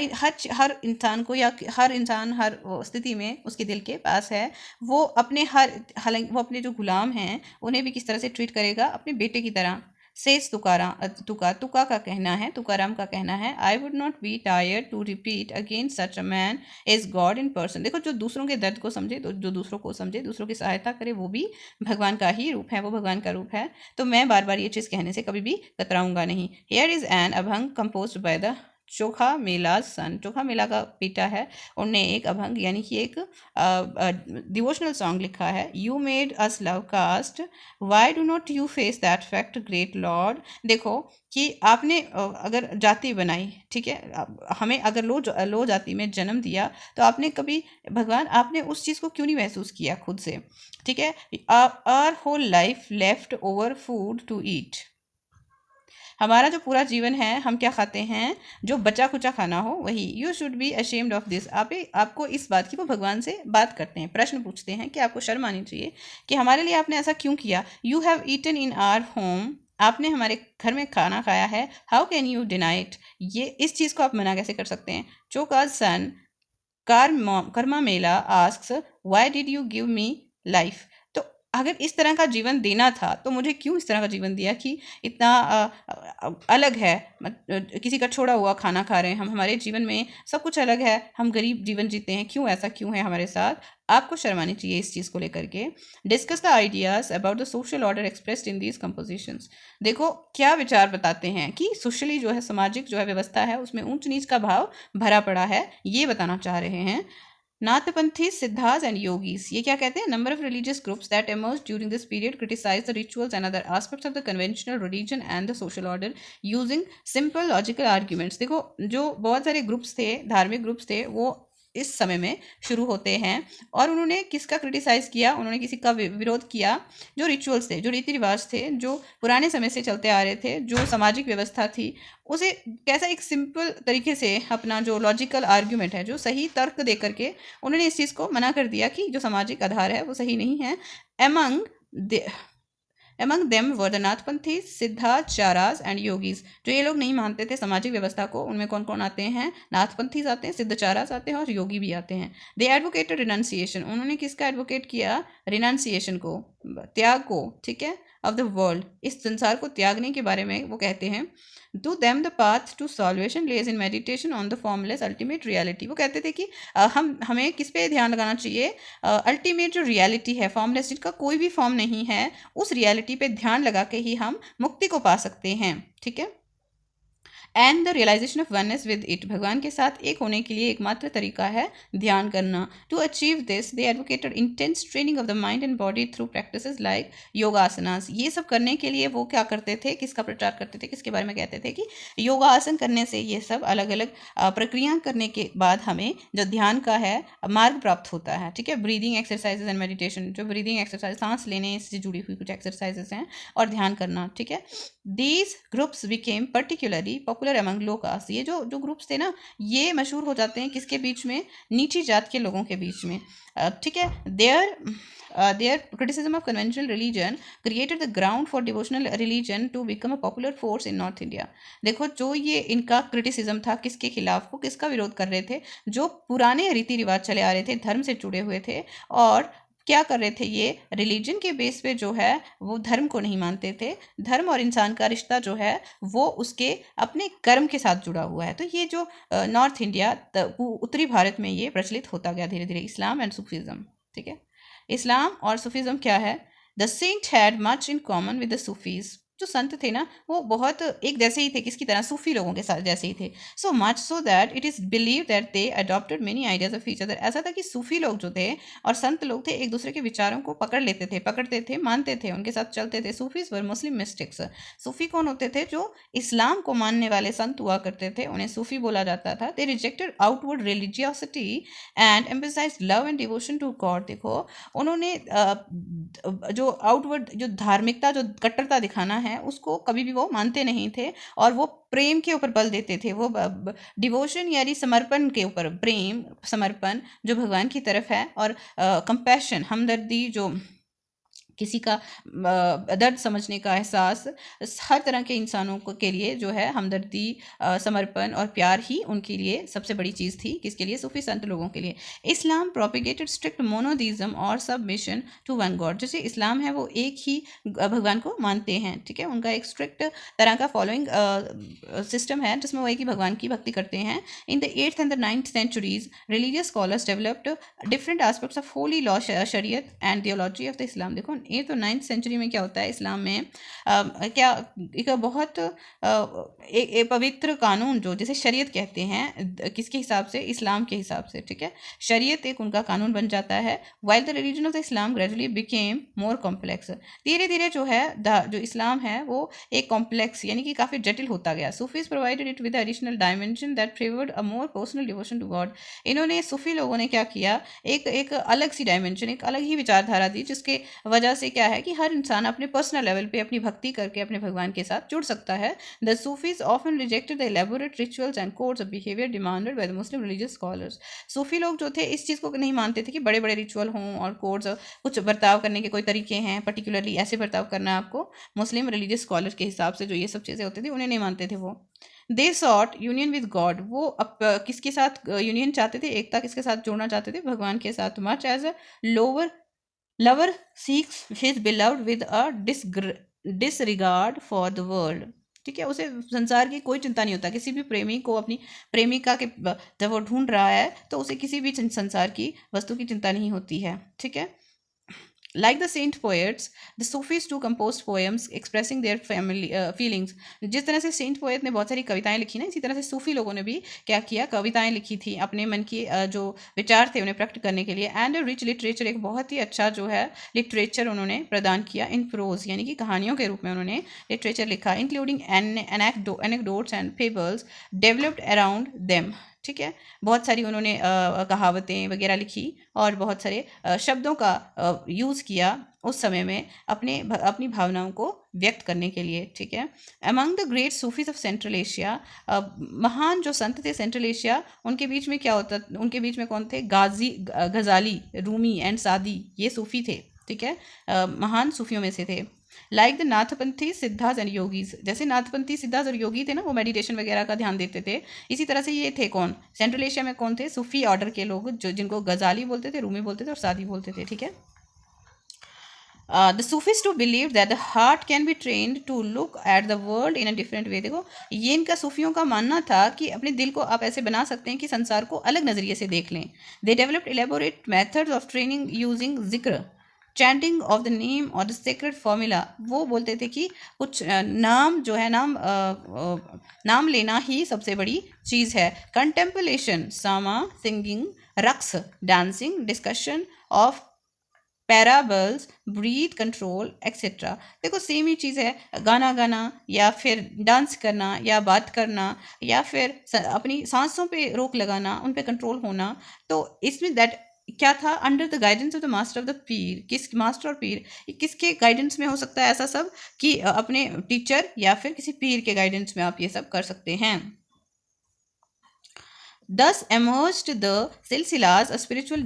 इंसान को, या हर इंसान हर स्थिति में उसके दिल के पास है, वो अपने हालांकि वो अपने जो गुलाम हैं उन्हें भी किस तरह से ट्रीट करेगा, अपने बेटे की तरह। सेज तुका का कहना है, तुकाराम का कहना है, I would not be tired to repeat again such a man is god in person. देखो, जो दूसरों के दर्द को समझे, तो जो दूसरों को समझे, दूसरों की सहायता करे, वो भी भगवान का ही रूप है, वो भगवान का रूप है। तो मैं बार बार ये चीज़ कहने से कभी भी कतराऊंगा नहीं। Here is an abhang compose by the Chokha Mela son, Chokha Mela का बेटा है, उनने एक अभंग यानी कि एक डिवोशनल सॉन्ग लिखा है। You made us love caste, why do not you face that fact great lord. देखो कि आपने अगर जाति बनाई, ठीक है, हमें अगर लो जाति में जन्म दिया, तो आपने कभी, भगवान, आपने उस चीज़ को क्यों नहीं महसूस किया खुद से? ठीक है, our whole life left over food to eat, हमारा जो पूरा जीवन है, हम क्या खाते हैं, जो बचा खुचा खाना हो वही। You should be ashamed of this, आपको इस बात की, वो भगवान से बात करते हैं, प्रश्न पूछते हैं कि आपको शर्म आनी चाहिए कि हमारे लिए आपने ऐसा क्यों किया। You have eaten in our home, आपने हमारे घर में खाना खाया है। How can you deny it, ये इस चीज़ को आप मना कैसे कर सकते हैं। Chokha's son Karma Mela asks, why did you give me life. तो अगर इस तरह का जीवन देना था, तो मुझे क्यों इस तरह का जीवन दिया कि इतना अलग है, किसी का छोड़ा हुआ खाना खा रहे हैं हम, हमारे जीवन में सब कुछ अलग है, हम गरीब जीवन जीते हैं, क्यों ऐसा क्यों है हमारे साथ। आपको शर्मानी चाहिए इस चीज़ को लेकर के। Discuss the ideas about the social order expressed in these compositions. देखो, क्या विचार बताते हैं कि सोशली जो है, सामाजिक जो है व्यवस्था है, उसमें ऊंच नीच का भाव भरा पड़ा है, ये बताना चाह रहे हैं। नाथपंथी, सिद्धास एंड योगीस, ये क्या कहते हैं, number of religious groups that emerged during this period criticize the rituals and other aspects of the conventional religion and the social order using simple logical arguments। देखो, जो बहुत सारे ग्रुप्स थे, धार्मिक ग्रुप्स थे, वो इस समय में शुरू होते हैं, और उन्होंने किसका क्रिटिसाइज किया, उन्होंने किसी का विरोध किया, जो रिचुअल्स थे, जो रीति रिवाज थे, जो पुराने समय से चलते आ रहे थे, जो सामाजिक व्यवस्था थी, उसे कैसा एक सिंपल तरीके से, अपना जो लॉजिकल आर्ग्यूमेंट है, जो सही तर्क दे करके उन्होंने इस चीज़ को मना कर दिया कि जो सामाजिक आधार है वो सही नहीं है। Among them were the Nathpanthi, Siddhacharas and yogis. जो ये लोग नहीं मानते थे सामाजिक व्यवस्था को, उनमें कौन कौन आते हैं, नाथपंथीज आते हैं, सिद्धाचारास आते हैं, और योगी भी आते हैं। दे एडवोकेटेड रिनाउंसिएशन, उन्होंने किसका एडवोकेट किया, रिनाउंसिएशन को। त्याग को, ठीक है, ऑफ द वर्ल्ड, इस संसार को त्यागने के बारे में वो कहते हैं। To them the path to salvation lies in meditation on the formless ultimate reality. वो कहते थे कि हमें किस पे ध्यान लगाना चाहिए, अल्टीमेट जो रियलिटी है, फॉर्मलेस, जिसका कोई भी फॉर्म नहीं है, उस रियलिटी पे ध्यान लगा के ही हम मुक्ति को पा सकते हैं, ठीक है। And the realisation of oneness with it, भगवान के साथ एक होने के लिए एकमात्र तरीका है ध्यान करना। To achieve this they advocated intense training of the mind and body through practices like yogasanas. ये सब करने के लिए वो क्या करते थे, किसका प्रचार करते थे, किसके बारे में कहते थे कि योगासन करने से, ये सब अलग अलग प्रक्रिया करने के बाद हमें जो ध्यान का है मार्ग प्राप्त होता है, ठीक है। ब्रीदिंग एक्सरसाइजेज एंड मेडिटेशन, जो ब्रीदिंग एक्सरसाइज, सांस लेने से जुड़ी हुई कुछ एक्सरसाइजेस हैं, और ध्यान करना, ठीक है। These groups became particularly popular among low caste. ये जो जो ग्रुप्स थे ना, ये मशहूर हो जाते हैं किसके बीच में, नीची जात के लोगों के बीच में, ठीक है। Their criticism of conventional religion created the ground for devotional religion to become a popular force in north India. देखो, जो ये इनका क्रिटिसिज्म था, किसके खिलाफ, वो किसका विरोध कर रहे थे, जो पुराने रीति रिवाज चले आ रहे थे, धर्म से जुड़े हुए थे, और क्या कर रहे थे, ये रिलीजन के बेस पे जो है वो धर्म को नहीं मानते थे। धर्म और इंसान का रिश्ता जो है वो उसके अपने कर्म के साथ जुड़ा हुआ है। तो ये जो नॉर्थ इंडिया, उत्तरी भारत में ये प्रचलित होता गया धीरे धीरे, इस्लाम एंड सूफीज़म, ठीक है। इस्लाम और सूफीज़म क्या है, the saint had much in common with the Sufis. जो संत थे ना, वो बहुत एक जैसे ही थे, किसकी तरह, सूफी लोगों के साथ जैसे ही थे। So much so that it is believe that they adopted many ideas of each other. ऐसा था कि सूफी लोग जो थे और संत लोग थे, एक दूसरे के विचारों को पकड़ते थे, मानते थे, उनके साथ चलते थे। सूफीज वर मुस्लिम मिस्टिक्स। सूफी कौन होते थे, जो इस्लाम को मानने वाले संत हुआ करते थे, उन्हें सूफी बोला जाता था। They rejected outward religiosity and emphasise love and devotion to god. देखो, उन्होंने जो आउटवर्ड, जो धार्मिकता, जो कट्टरता दिखाना है, उसको कभी भी वो मानते नहीं थे, और वो प्रेम के ऊपर बल देते थे। वो डिवोशन यानी समर्पण के ऊपर, प्रेम, समर्पण जो भगवान की तरफ है, और कंपैशन, हमदर्दी, जो किसी का दर्द समझने का एहसास, हर तरह के इंसानों को के लिए जो है हमदर्दी, समर्पण और प्यार ही उनके लिए सबसे बड़ी चीज़ थी। किसके लिए, सूफी संत लोगों के लिए। इस्लाम प्रोपिगेटेड स्ट्रिक्ट मोनोदीज़म और सबमिशन टू वन गॉड। जैसे इस्लाम है वो एक ही भगवान को मानते हैं, ठीक है। उनका एक स्ट्रिक्ट तरह का फॉलोइंग सिस्टम है, जिसमें वो एक ही भगवान की भक्ति करते हैं। इन the 8th and the 9th centuries religious scholars developed different aspects of Holi law, शरीयत एंड थियोलॉजी ऑफ द इस्लाम। देखो, ये तो 9th सेंचुरी में क्या होता है इस्लाम में, क्या एक बहुत एक पवित्र कानून, जो जिसे शरीयत कहते हैं, किसके हिसाब से, इस्लाम के हिसाब से, ठीक है। शरीयत एक उनका कानून बन जाता है। While the religion of the Islam gradually became more complex. धीरे धीरे जो है जो इस्लाम है वो एक कॉम्प्लेक्स यानी कि काफ़ी जटिल होता गया। Sufis provided it with additional dimension that favoured a more personal devotion to god. इन्होंने, सूफी लोगों ने क्या किया, एक अलग सी डायमेंशन, एक अलग ही विचारधारा दी, जिसके वजह से क्या है कि हर इंसान अपने पर्सनल लेवल पे अपनी भक्ति करके अपने भगवान के साथ जुड़ सकता है। The Sufis often rejected the elaborate rituals and codes of behaviour demanded by the Muslim religious scholars. सूफी लोग जो थे इस चीज़ को नहीं मानते थे कि बड़े बड़े रिचुअल हों और कोड्स, कुछ बर्ताव करने के कोई तरीके हैं, पर्टिकुलरली ऐसे बर्ताव करना है आपको, मुस्लिम रिलीजियस स्कॉलर के हिसाब से जो ये सब चीज़ें होती थी, उन्हें नहीं मानते थे वो। दे सॉट यूनियन विद गॉड। वो किसके साथ यूनियन चाहते थे, एकता किसके साथ जोड़ना चाहते थे, भगवान के साथ। Much as a lower lover seeks his beloved with a disregard for the world, ठीक है। उसे संसार की कोई चिंता नहीं होता। किसी भी प्रेमी को अपनी प्रेमिका के जब वो ढूंढ रहा है, तो उसे किसी भी संसार की वस्तु की चिंता नहीं होती है, ठीक है। Like the saint poets, the Sufis too composed poems expressing their family feelings. जिस तरह से सेंट पोएट ने बहुत सारी कविताएं लिखी ना, इसी तरह से सूफी लोगों ने भी क्या किया, कविताएं लिखी थी, अपने मन की जो विचार थे उन्हें प्रकट करने के लिए। एंड रिच लिटरेचर, एक बहुत ही अच्छा जो है लिटरेचर उन्होंने प्रदान किया। इन प्रोज यानी कि कहानियों के रूप में उन्होंने लिटरेचर लिखा, including anecdotes and fables developed around them, ठीक है। बहुत सारी उन्होंने कहावतें वगैरह लिखी और बहुत सारे शब्दों का यूज़ किया उस समय में अपनी भावनाओं को व्यक्त करने के लिए, ठीक है। Among the great Sufis of central Asia, महान जो संत थे सेंट्रल एशिया, उनके बीच में क्या होता, उनके बीच में कौन थे, गजाली, रूमी एंड सादी, ये सूफी थे, ठीक है, महान सूफियों में से थे। Like the Nathpanthi siddhas and yogis, जैसे नाथपंथी सिद्धास और योगी थे ना, वो मेडिटेशन वगैरह का ध्यान देते थे, इसी तरह से ये थे कौन, सेंट्रल एशिया में कौन थे, सूफी ऑर्डर के लोग, जो जिनको गजाली बोलते थे, रूमी बोलते थे और सादी बोलते थे, ठीक है। The Sufis to believe that the heart can be trained to look at the world in a different way. देखो, ये इनका सूफियों का मानना था कि अपने दिल को आप ऐसे बना सकते हैं कि संसार को अलग नज़रिए से देख लें। They developed elaborate methods of training using जिक्र, चैंटिंग ऑफ द नेम और द सेक्रेट फॉर्मूला। वो बोलते थे कि कुछ नाम जो है, नाम लेना ही सबसे बड़ी चीज़ है। Contemplation, sama, singing, raqs, dancing, discussion of parables, breath control etcetera. देखो, सेम ही चीज़ है, गाना गाना या फिर डांस करना या बात करना या फिर अपनी सांसों पे रोक लगाना, उन पे कंट्रोल होना। तो इसमें दैट क्या था, under the guidance of the master of the पीर। किस मास्टर और पीर, किसके गाइडेंस में हो सकता है ऐसा सब कि अपने टीचर या फिर किसी पीर के गाइडेंस में आप ये सब कर सकते हैं। Thus emerged the सिलसिलाज, a spiritual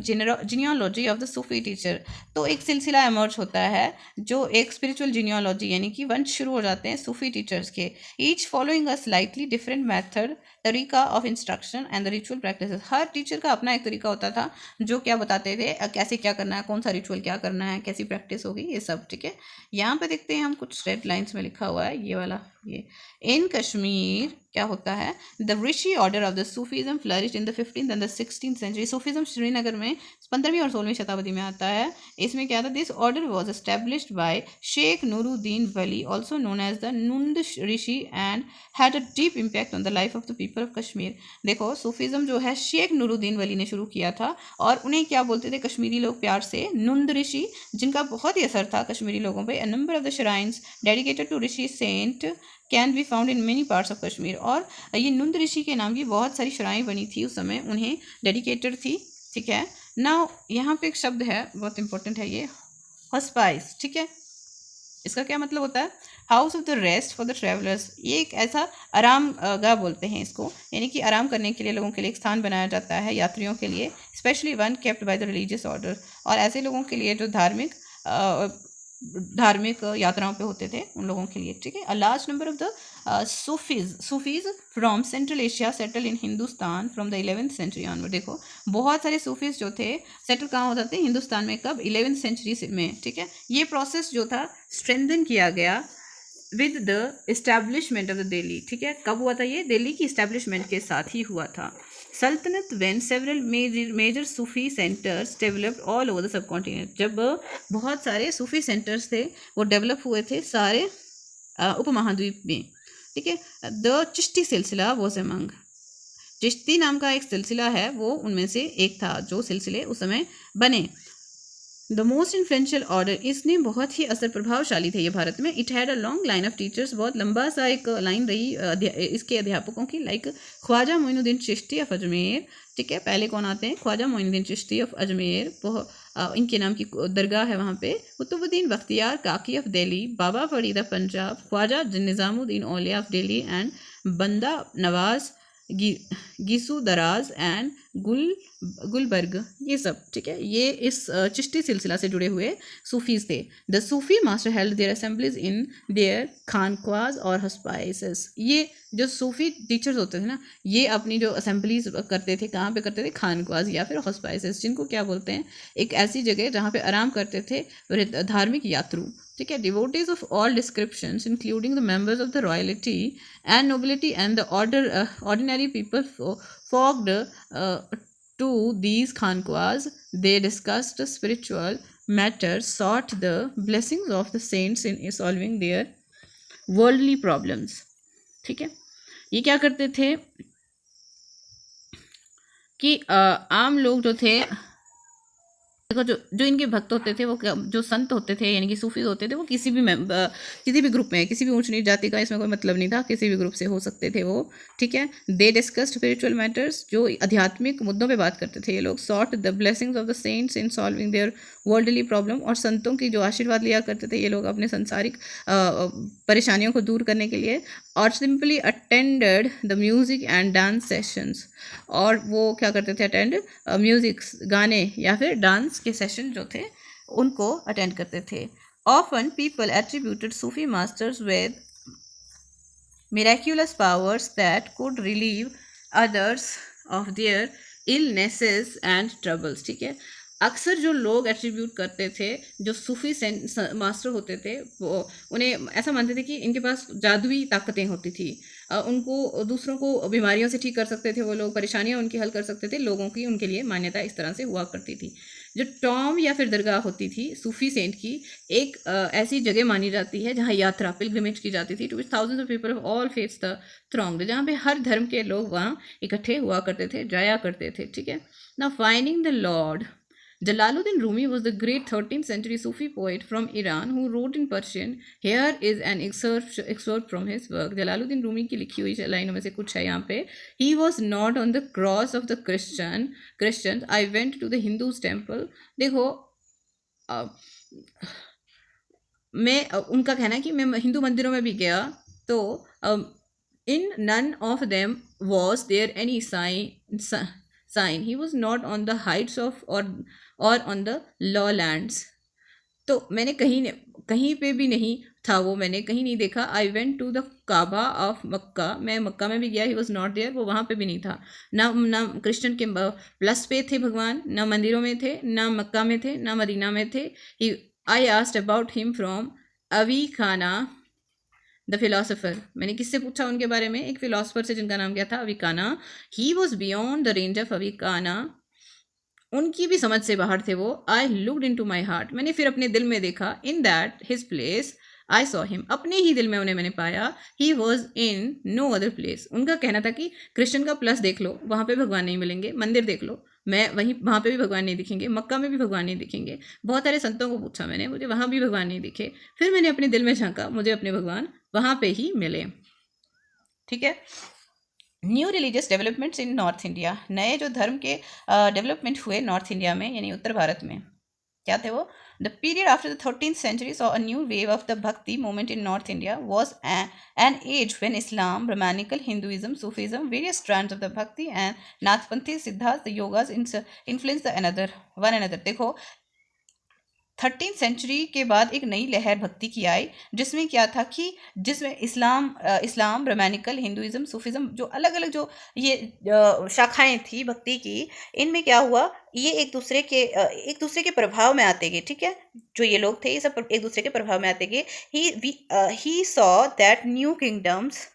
genealogy of the Sufi teacher। तो एक सिलसिला emerge होता है जो एक spiritual genealogy यानी कि वंश शुरू हो जाते हैं सूफी टीचर्स के, each following a slightly different method, तरीका of instruction and the ritual practices। Her teacher का अपना एक तरीका होता था जो क्या बताते थे, कैसे क्या करना है, कौन सा रिचुअल क्या करना है, कैसी प्रैक्टिस होगी, ये सब। ठीक है, यहाँ पे देखते हैं हम, कुछ रेड लाइन्स में लिखा हुआ है ये वाला। ये इन कश्मीर क्या होता है, the Rishi order of the Sufism flourished in the 15th and the 16th century. Sufism Srinagar में 15वीं और 16वीं शताब्दी में आता है। इसमें क्या था, this order was established by Sheikh Nuruddin Wali, also known as the Nund Rishi, and had a deep impact on the life of the people of Kashmir. देखो, सूफीज़म जो है शेख नूरुद्दीन वली ने शुरू किया था, और उन्हें क्या बोलते थे कश्मीरी लोग प्यार से, नुंद ऋषि, जिनका बहुत ही असर था कश्मीरी लोगों पे। A number of the shrines dedicated to Rishi saint can be found in many parts of Kashmir. और ये नुंद ऋषि के नाम की बहुत सारी श्राइन बनी थी उस समय, उन्हें डेडिकेटेड थी। ठीक है, नाउ यहाँ पे एक शब्द है बहुत इंपॉर्टेंट है, ये हॉस्पाइस। ठीक है, इसका क्या मतलब होता है, house of the rest for the travellers. ये एक ऐसा आराम गाह बोलते हैं इसको, यानी कि आराम करने के लिए लोगों के लिए एक स्थान बनाया जाता है यात्रियों के लिए, specially one kept by the religious order. और ऐसे लोगों के लिए जो धार्मिक यात्राओं पे होते थे, उन लोगों के लिए। ठीक है, a large number of the Sufis from central Asia settle in Hindustan from the 11th century onward. देखो, बहुत सारे सूफीज जो थे सेटल कहाँ हो जाते हैं, हिंदुस्तान में। कब, 11th सेंचुरी में। ठीक है, ये प्रोसेस जो था स्ट्रेंथन किया गया with the establishment of the Delhi. ठीक है, कब हुआ था ये, दिल्ली की इस्टेब्लिशमेंट के साथ ही हुआ था। सल्तनत when several major Sufi centres developed all over the subcontinent. जब बहुत सारे सूफी सेंटर्स थे वो डेवलप हुए थे सारे उपमहाद्वीप में। ठीक है, द चिश्ती सिलसिला वॉज अमंग। चिश्ती नाम का एक सिलसिला है, वो उनमें से एक था जो सिलसिले उस समय बने। द मोस्ट इन्फ्लुएंशियल ऑर्डर, इसने बहुत ही असर प्रभावशाली थे ये भारत में। It had a long line of teachers, बहुत लंबा सा एक लाइन रही इसके अध्यापकों की, लाइक ख्वाजा मोइनुद्दीन चिश्ती ऑफ अजमेर। ठीक है, पहले कौन आते हैं, ख्वाजा मोइनुद्दीन चिश्ती ऑफ अजमेर, इनके नाम की दरगाह है वहाँ पे। Qutbuddin Bakhtiyar Kaki of Delhi, Baba Farid of Punjab, Khwaja Nizamuddin Auliya of Delhi, and Banda Nawaz गीसू दराज एंड गुलबर्ग, ये सब। ठीक है, ये इस चिश्ती सिलसिला से जुड़े हुए सूफीज थे। The Sufi master held their assemblies in their khanqahs और हस्पाइसेस। ये जो सूफी टीचर्स होते थे ना, ये अपनी जो असेंबलीज करते थे, कहाँ पे करते थे, खानक्वाज या फिर हस्पाइसेस, जिनको क्या बोलते हैं, एक ऐसी जगह जहाँ पे आराम करते थे धार्मिक यात्रु। ठीक है, devotees of all descriptions including the members of the royalty and nobility and the ordinary people flocked to these khanqahs. They discussed spiritual matters, sought the blessings of the saints in solving their worldly problems। ठीक है, ये क्या करते थे कि आम लोग जो थे, देखो, जो इनके भक्त होते थे, वो जो संत होते थे यानी कि सूफी होते थे, वो किसी भी ग्रुप में, किसी भी ऊंच नीच जाति का इसमें कोई मतलब नहीं था, किसी भी ग्रुप से हो सकते थे वो। ठीक है, दे डिस्कस्ड स्पिरिचुअल मैटर्स, जो आध्यात्मिक मुद्दों पे बात करते थे ये लोग। Sought the blessings of the saints in solving their worldly problem, और संतों की जो आशीर्वाद लिया करते थे ये लोग अपने संसारिक परेशानियों को दूर करने के लिए। और simply attended the music and dance sessions, और वो क्या करते थे, अटेंड म्यूजिक, गाने या फिर डांस के सेशन जो थे उनको अटेंड करते थे। Often people attributed Sufi masters with miraculous powers that could relieve others of their illnesses and troubles। ठीक है, अक्सर जो लोग एट्रीब्यूट करते थे, जो सूफी मास्टर होते थे, वो उन्हें ऐसा मानते थे कि इनके पास जादुई ताकतें होती थी। उनको दूसरों को बीमारियों से ठीक कर सकते थे, वो लोग परेशानियां उनकी हल कर सकते थे, लोगों की उनके लिए मान्यता इस तरह से हुआ करती थी। जो टॉम या फिर दरगाह होती थी सूफी सेंट की, एक ऐसी जगह मानी जाती है जहाँ यात्रा पिलग्रिमेज की जाती थी, to which thousands of people of all faiths the thronged, जहाँ पे हर धर्म के लोग वहाँ इकट्ठे हुआ करते थे, जाया करते थे। ठीक है। Now finding the Lord, Jalaluddin Rumi was the great 13th century Sufi poet from Iran who wrote in Persian. Here is an excerpt from his work. Jalaluddin Rumi की लिखी हुई लाइनों में से कुछ है यहाँ पे. He was not on the cross of the Christians. I went to the Hindus temple. देखो मैं उनका कहना है कि मैं हिंदू मंदिरों में भी गया तो in none of them was there any sign. He was not on the heights of or on the lowlands. तो मैंने कहीं पे भी नहीं था वो, मैंने कहीं नहीं देखा. I went to the Kaaba of Mecca, मैं मक्का में भी गया. ही वॉज नॉट देयर, वो वहाँ पे भी नहीं था. ना क्रिश्चियन के प्लस पे थे भगवान, ना मंदिरों में थे, ना मक्का में थे, ना मदीना में थे. I asked about him from अवी खाना द फिलोसफर. मैंने किससे पूछा उनके बारे में? एक फिलोसफर से जिनका नाम क्या था? Avicenna. He was beyond the range of Avicenna, उनकी भी समझ से बाहर थे वो. I looked into my heart, मैंने फिर अपने दिल में देखा. In that his place I saw him, अपने ही दिल में उन्हें मैंने पाया. He was in no other place. उनका कहना था कि क्रिश्चियन का प्लस देख लो, वहाँ पे भगवान नहीं मिलेंगे. मंदिर देख लो, मैं वहाँ पे भी भगवान नहीं दिखेंगे. मक्का में भी भगवान नहीं दिखेंगे. बहुत सारे संतों को पूछा मैंने, मुझे वहाँ भी भगवान नहीं दिखे. फिर मैंने अपने दिल में झांका, मुझे अपने भगवान वहाँ पे ही मिले. ठीक है. New religious developments in north India, नए जो धर्म के डेवलपमेंट हुए नॉर्थ इंडिया में यानी उत्तर भारत में, क्या थे वो? The period after the 13th century saw a new wave of the Bhakti movement in North India. Was an age when Islam, Brahmanical, Hinduism, Sufism, various strands of the Bhakti and Nathpanthi, Siddhas, the Yogas influenced one another. देखो 13th century के बाद एक नई लहर भक्ति की आई, जिसमें क्या था कि जिसमें इस्लाम, ब्राह्मणिकल, हिंदुइज्म, सूफिज्म, जो अलग अलग जो ये शाखाएं थी भक्ति की, इनमें क्या हुआ, ये एक दूसरे के प्रभाव में आते गए. ठीक है. जो ये लोग थे ये सब एक दूसरे के प्रभाव में आते गए. He saw that new kingdoms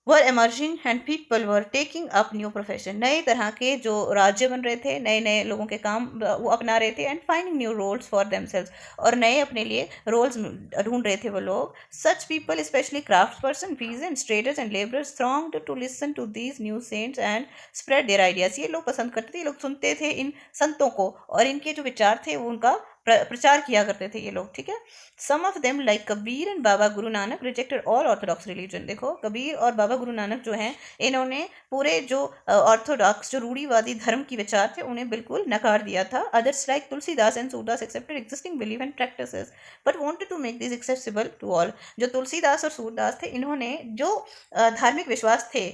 were emerging and people were taking up new profession. नए तरह के जो राज्य बन रहे थे, नए नए लोगों के काम वो अपना रहे थे. And finding new roles for themselves, और नए अपने लिए रोल्स ढूंढ रहे थे वो लोग. Such people specially craft person, peasants, traders and labourers thronged to listen to these new saints and spread their ideas. ये लोग पसंद करते थे, ये लोग सुनते थे इन संतों को, और इनके जो विचार थे वो उनका प्रचार किया करते थे ये लोग. ठीक है. Some of them like Kabir and Baba Guru Nanak rejected all orthodox religion. देखो कबीर और बाबा गुरु नानक जो हैं, इन्होंने पूरे जो ऑर्थोडॉक्स जो रूढ़ीवादी धर्म की विचार थे उन्हें बिल्कुल नकार दिया था. Others like Tulsidas and Surdas accepted existing belief and practices but wanted to make this accessible to all. जो तुलसीदास और सूरदास थे, इन्होंने जो धार्मिक विश्वास थे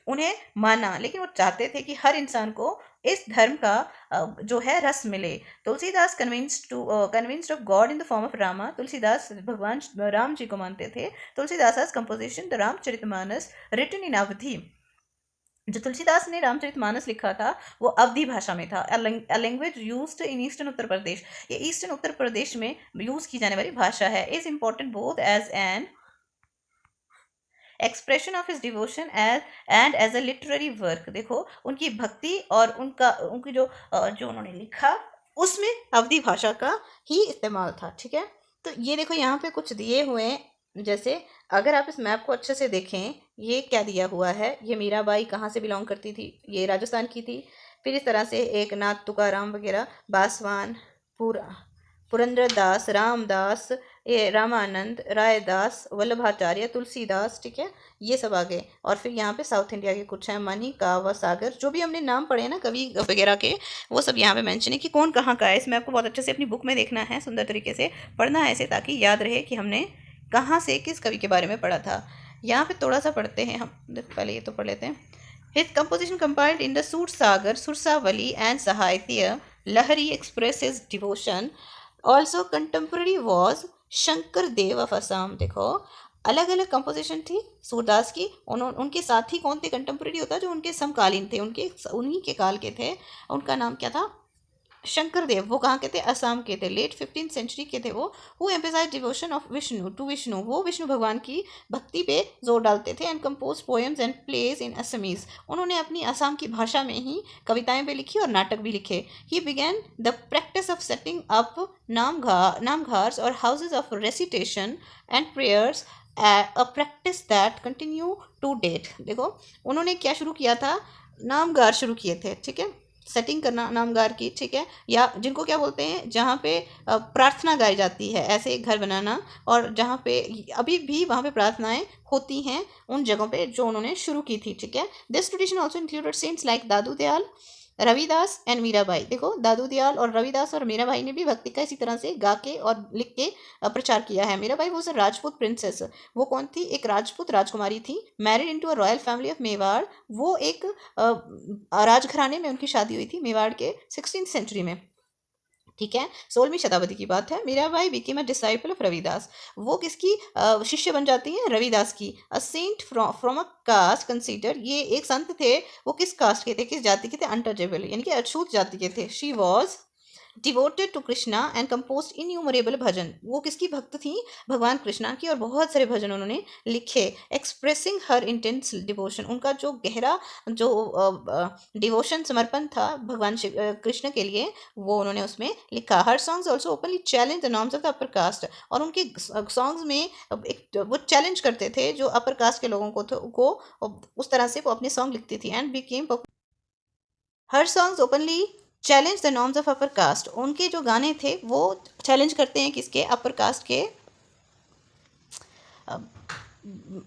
उन्हें माना, लेकिन वो चाहते थे कि हर इंसान को इस धर्म का जो है रस मिले. Tulsidas convinced of God in the form of Rama. Tulsidas भगवान राम जी को मानते थे. Tulsidas composition the Ramcharitmanas written in Awadhi. जो तुलसीदास ने रामचरितमानस लिखा था वो अवधी भाषा में था. A language used in eastern Uttar Pradesh. ये ईस्टर्न उत्तर प्रदेश में यूज की जाने वाली भाषा है. Is important both as an expression of his devotion and as a literary work. देखो उनकी भक्ति और उनकी जो उन्होंने लिखा उसमें अवधी भाषा का ही इस्तेमाल था. ठीक है. तो ये देखो यहाँ पे कुछ दिए हुए हैं. जैसे अगर आप इस मैप को अच्छे से देखें, ये क्या दिया हुआ है, ये मीराबाई कहाँ से बिलोंग करती थी, ये राजस्थान की थी. फिर इस तरह से एक नाथ तुकाराम वगैरह, बासवान, पुरंदरदास, रामदास, ये रामानंद, रायदास, वल्लभाचार्य, तुलसीदास. ठीक है. ये सब आ गए. और फिर यहाँ पे साउथ इंडिया के कुछ हैं, मनी, कावा, सागर, जो भी हमने नाम पढ़े ना कवि वगैरह के, वो सब यहाँ पे मेंशन है कि कौन कहाँ का है. इसमें आपको बहुत अच्छे से अपनी बुक में देखना है, सुंदर तरीके से पढ़ना है ऐसे, ताकि याद रहे कि हमने कहाँ से किस कवि के बारे में पढ़ा था. यहाँ पे थोड़ा सा पढ़ते हैं हम, पहले ये तो पढ़ लेते हैं. His composition compiled in the Sursagar, Sursavali and Sahitya Lahari expresses devotion. Also contemporary was Shankar Dev of Assam. देखो अलग अलग कंपोजिशन थी सूरदास की. उनके साथी कौन थे? कंटेम्प्रेरी होता जो उनके समकालीन थे, उन्हीं के काल के थे. उनका नाम क्या था? शंकरदेव, वो कहाँ के थे, असम के थे, लेट 15th सेंचुरी के थे वो, who emphasise devotion of Vishnu to Vishnu, वो विष्णु भगवान की भक्ति पे जोर डालते थे, and compose poems and plays in Assamese, उन्होंने अपनी असम की भाषा में ही कविताएं भी लिखी और नाटक भी लिखे। He began the practice of setting up namghars और houses of recitation and prayers, a practice that continue to date. देखो उन्होंने क्या शुरू किया था, नामगार शुरू किए थे, ठीक है, सेटिंग करना नामगार की, ठीक है, या जिनको क्या बोलते हैं, जहाँ पे प्रार्थना गाई जाती है, ऐसे एक घर बनाना, और जहाँ पे अभी भी वहाँ पे प्रार्थनाएं होती हैं उन जगहों पे जो उन्होंने शुरू की थी, ठीक है। This tradition also included saints like Dadu Dayal, Ravidas and Mirabai. देखो दादू दयाल और रविदास और मीराबाई ने भी भक्ति का इसी तरह से गा के और लिख के प्रचार किया है। Mirabai was a Rajput princess, वो कौन थी, एक राजपूत राजकुमारी थी, married into a royal family of Mewar, वो एक राजघराने में उनकी शादी हुई थी मेवाड़ के 16th सेंचुरी में, ठीक है, 16वीं शताब्दी की बात है। Mirabai became a disciple of Ravidas, वो किसकी शिष्य बन जाती हैं, रविदास की। A saint from a caste consider, ये एक संत थे, वो किस कास्ट के थे, किस जाति के थे, अनटचेबल यानी कि अछूत जाति के थे। She was devoted to Krishna and compose innumerable bhajan, वो किसकी भक्त थी, भगवान कृष्णा की, और बहुत सारे भजन उन्होंने लिखे। एक्सप्रेसिंग हर इंटेंस डिवोशन, उनका जो गहरा जो डिवोशन समर्पण था भगवान कृष्ण के लिए, वो उन्होंने उसमें लिखा। हर songs also openly challenge the norms of the upper caste, और उनके सॉन्ग्स में एक वो चैलेंज करते थे जो अपर कास्ट के लोगों को उस तरह से वो अपने सॉन्ग लिखती थी। And became her songs openly challenge the norms of upper caste, उनके जो गाने थे वो चैलेंज करते हैं किसके, अपर कास्ट के,